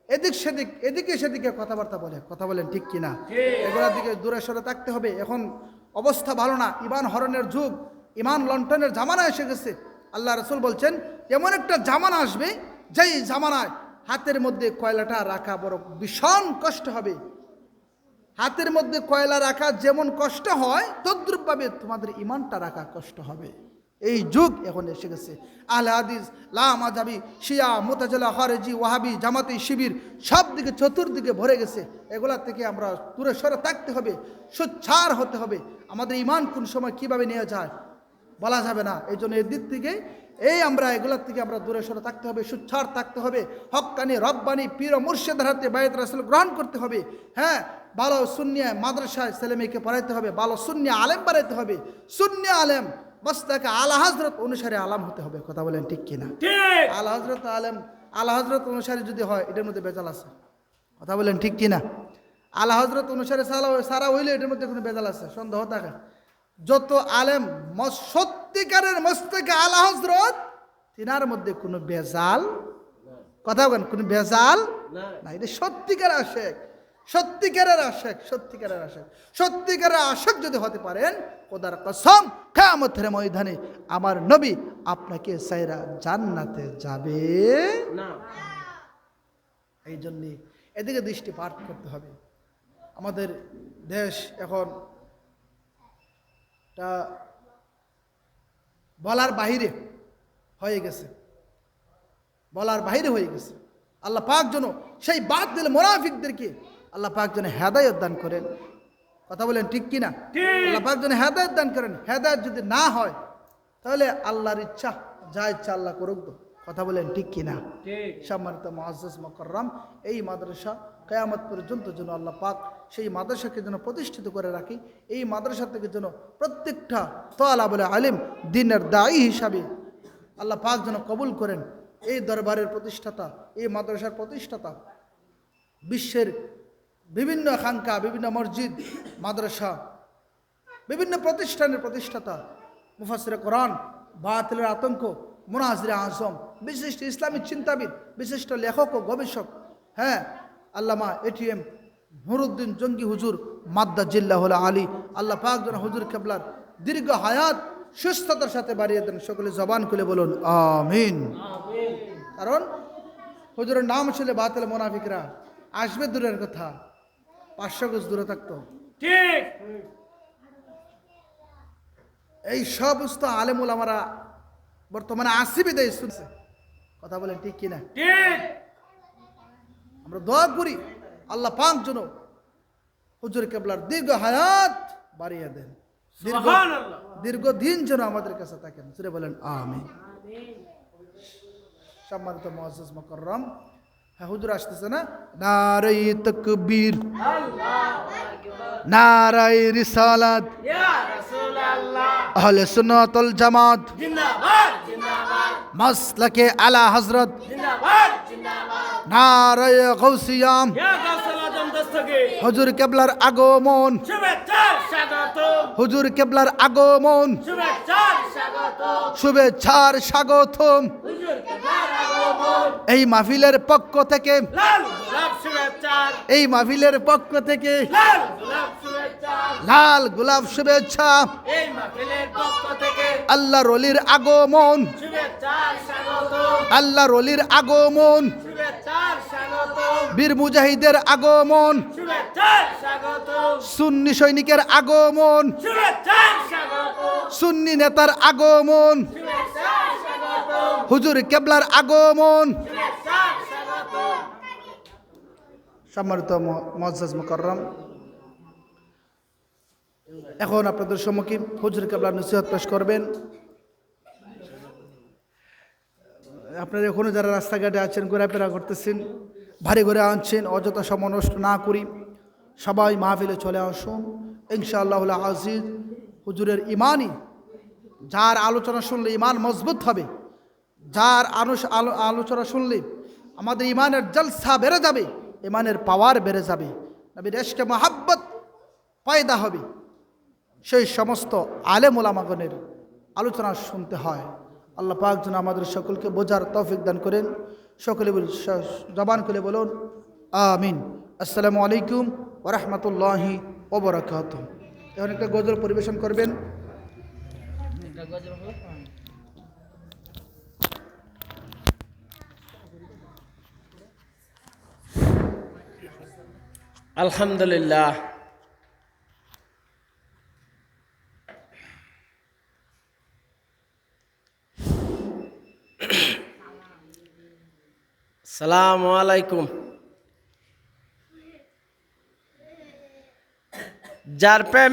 এদিক সেদিক এদিকে সেদিকে কথাবার্তা বলে। কথা বলেন ঠিক কিনা? এগুলোর দিকে দূরে সরে থাকতে হবে। এখন অবস্থা ভালো না, ইমান হরণের যুগ, ইমান লন্ঠনের জামানা এসে গেছে। আল্লাহ রসুল বলছেন এমন একটা জামানা আসবে যেই জামানায় হাতের মধ্যে কয়লাটা রাখা বড় ভীষণ কষ্ট হবে। হাতের মধ্যে কয়লা রাখা যেমন কষ্ট হয় তদ্রূপভাবে তোমাদের ইমানটা রাখা কষ্ট হবে। এই যুগ এখন এসে গেছে। আহলে হাদিস, লামাযাবি, শিয়া, মুতাজিলা, খারেজি, ওয়াহাবি, জামাতি, শিবির সব দিকে চতুর্দিকে ভরে গেছে। এগুলা থেকে আমরা দূরে সরে থাকতে হবে, সোচ্চার হতে হবে। আমাদের ইমান কোন সময় কিভাবে নিয়ে যায় বলা যাবে না। এই জন্য এর দিক থেকে আমরা এগুলোর থেকে আমরা দূরে সরে থাকতে হবে, সোচ্চার থাকতে হবে। হক্কানি রব্বানি পীর ও মুর্শিদের হাতে বায়াত রাসূল গ্রহণ করতে হবে। হ্যাঁ, ভালো সুন্নিয়া মাদ্রাসায় ছেলে মেয়েকে পড়াইতে হবে, ভালো সুন্নিয়া আলেম বাড়াইতে হবে। সুন্নিয়া আলেম মস্তাকে আলা হযরত অনুসারী আলেম হতে হবে। কথা বলেন ঠিক কিনা? আলা হযরত আলেম, আলা হযরত অনুসারী যদি হয় এটার মধ্যে বেজাল আছে। কথা বলেন ঠিক কিনা? আলা হযরত অনুসারী সারা হইলে এটার মধ্যে কোনো বেজাল আছে, সন্দেহ থাকে। যত আলেম সত্যিকারের মস্তাকে আলা হযরত, তিনার মধ্যে কোনো বেজাল, কথা বলেন কোনো বেজাল না। এটা সত্যিকার আশেক, সত্যিকারের আশেক, সত্যিকারের আশেক, সত্যিকারের আশেক যদি হতে পারেন, খোদার কসম কিয়ামতের ময়দানে আমার নবী আপনাকে সাইরা জান্নাতে যাবে না। এই জন্যে এদিকে দৃষ্টিপাত করতে হবে। আমাদের দেশ এখন তা বলার বাহিরে হয়ে গেছে, বলার বাহিরে হয়ে গেছে। আল্লাহ পাক যেন সেই বাতিল মুনাফিকদেরকে আল্লাহ পাক যেন হেদায়েত দান করেন। কথা বলেন ঠিক কিনা? আল্লাহ পাক যেন হেদায়েত দান করেন। হেদায়েত যদি না হয় তাহলে আল্লাহর ইচ্ছা, যা ইচ্ছা আল্লাহ করুক। কথা বলেন ঠিক কিনা? সম্মানিত মুআজ্জাজ মুকাররম, এই মাদ্রাসা কিয়ামত পর্যন্ত যেন আল্লাহ পাক সেই মাদ্রাসাকে যেন প্রতিষ্ঠিত করে রাখি। এই মাদ্রাসা থেকে যেন প্রত্যেকটা তালেবুল ইলম দ্বীনের দায়ী হিসাবে আল্লাহ পাক যেন কবুল করেন। এই দরবারের প্রতিষ্ঠাতা, এই মাদ্রাসার প্রতিষ্ঠাতা, বিশ্বের বিভিন্ন খানকা, বিভিন্ন মসজিদ, মাদ্রাসা, বিভিন্ন প্রতিষ্ঠানের প্রতিষ্ঠাতা, মুফাসসিরে কোরআন, বাতিলের আতঙ্ক, মুনাজিরে আজম, বিশিষ্ট ইসলামিক চিন্তাবিদ, বিশিষ্ট লেখক ও গবেষক, হ্যাঁ, আল্লামা এটিএম নুরুদ্দিন জঙ্গি হুজুর মাদ্দাজিল্লাহুল আলী, আল্লাহ পাক যেন হুজুর কেবলার দীর্ঘ হায়াত সুস্থতার সাথে বাড়িয়ে দেন। সকলে জবান খুলে বলুন আমিন। কারণ হুজুরের নাম ছিল বাতিল মুনাফিকরা আসবে দূরের কথা, 500 গজ দূরে থাকতো। ঠিক। এই সমস্ত আলেম ওলামারা বর্তমানে আসিবে দেয় শুনছে। কথা বলেন ঠিক কিনা? ঠিক। আমরা দোয়া করি আল্লাহ পাক যেন হুজুর কেবলার দীর্ঘ হায়াত বাড়িয়ে দেন, সুবহানাল্লাহ, দীর্ঘদিন যেন আমাদের কাছে থাকেন। জোরে বলেন আমিন। সম্মানিত মুআজ্জাজ মুকাররম, হ্যাঁ হুজুর আসতেছে না? নারায়ে তাকবীর, নারায়ে রিসালাত, ইয়া রাসূলুল্লাহ, আহলে সুন্নাত ওয়াল জামাত, জিন্দাবাদ জিন্দাবাদ, মাসলাকে আলা হযরত, জিন্দাবাদ জিন্দাবাদ, নারায়ে গাউসিয়াম, ইয়া গাউসুল আজম দস্তগীর, হুজুর কেবলার আগমন, শুভেচ্ছা স্বাগত, হুজুর কেবলার আগমন, শুভেচ্ছা স্বাগত, শুভেচ্ছার স্বাগতম। হুজুর কেবলার আগমন, এই মাহফিলের পক্ষ থেকে, লাল গোলাপ শুভেচ্ছা, এই মাহফিলের পক্ষ থেকে লাল গোলাপ শুভেচ্ছা, লাল গোলাপ শুভেচ্ছা। এই মাহফিলের পক্ষ থেকে আল্লাহর ওলির আগমন, শুভেচ্ছা স্বাগত, আল্লাহর ওলির আগমন, শুভেচ্ছা স্বাগত, বীর মুজাহিদের আগমন, শুভেচ্ছা স্বাগত, সুন্নি সৈনিকের আগমন, সুন্নি নেতার আগমন, হুজুর কেবলার আগমন। সম্মানিত মুআজ্জাজ মুকাররম, এখন আপনাদের সম্মুখীন হুজুর কেবলার নসিহত পেশ করবেন। আপনারা এখনো যারা রাস্তাঘাটে আছেন, ঘোরাফেরা করতেছেন, ভারী ঘুরে আনছেন, অযথা সময় নষ্ট না করি সবাই মাহফিলে চলে আসুন। ইনশাআল্লাহুল আজিজ হুজুরের ইমানই, যার আলোচনা শুনলে ইমান মজবুত হবে, যার আলোচনা শুনলে আমাদের ইমানের জলসা বেড়ে যাবে, ইমানের পাওয়ার বেড়ে যাবে, নবীর ইশকে মহাব্বত পয়দা হবে, সেই সমস্ত আলেম ওলামাগণের আলোচনা শুনতে হয়। আল্লাহ পাক যেন আমাদের সকলকে বোঝার তৌফিক দান করেন। সকলে জবান খুলে বলুন আমিন। আসসালামু আলাইকুম ওয়া রাহমাতুল্লাহি ওয়া বারাকাতুহু। এখন একটা গজল পরিবেশন করবেন। আলহামদুলিল্লাহ, আসসালামু আলাইকুম। যার প্রেম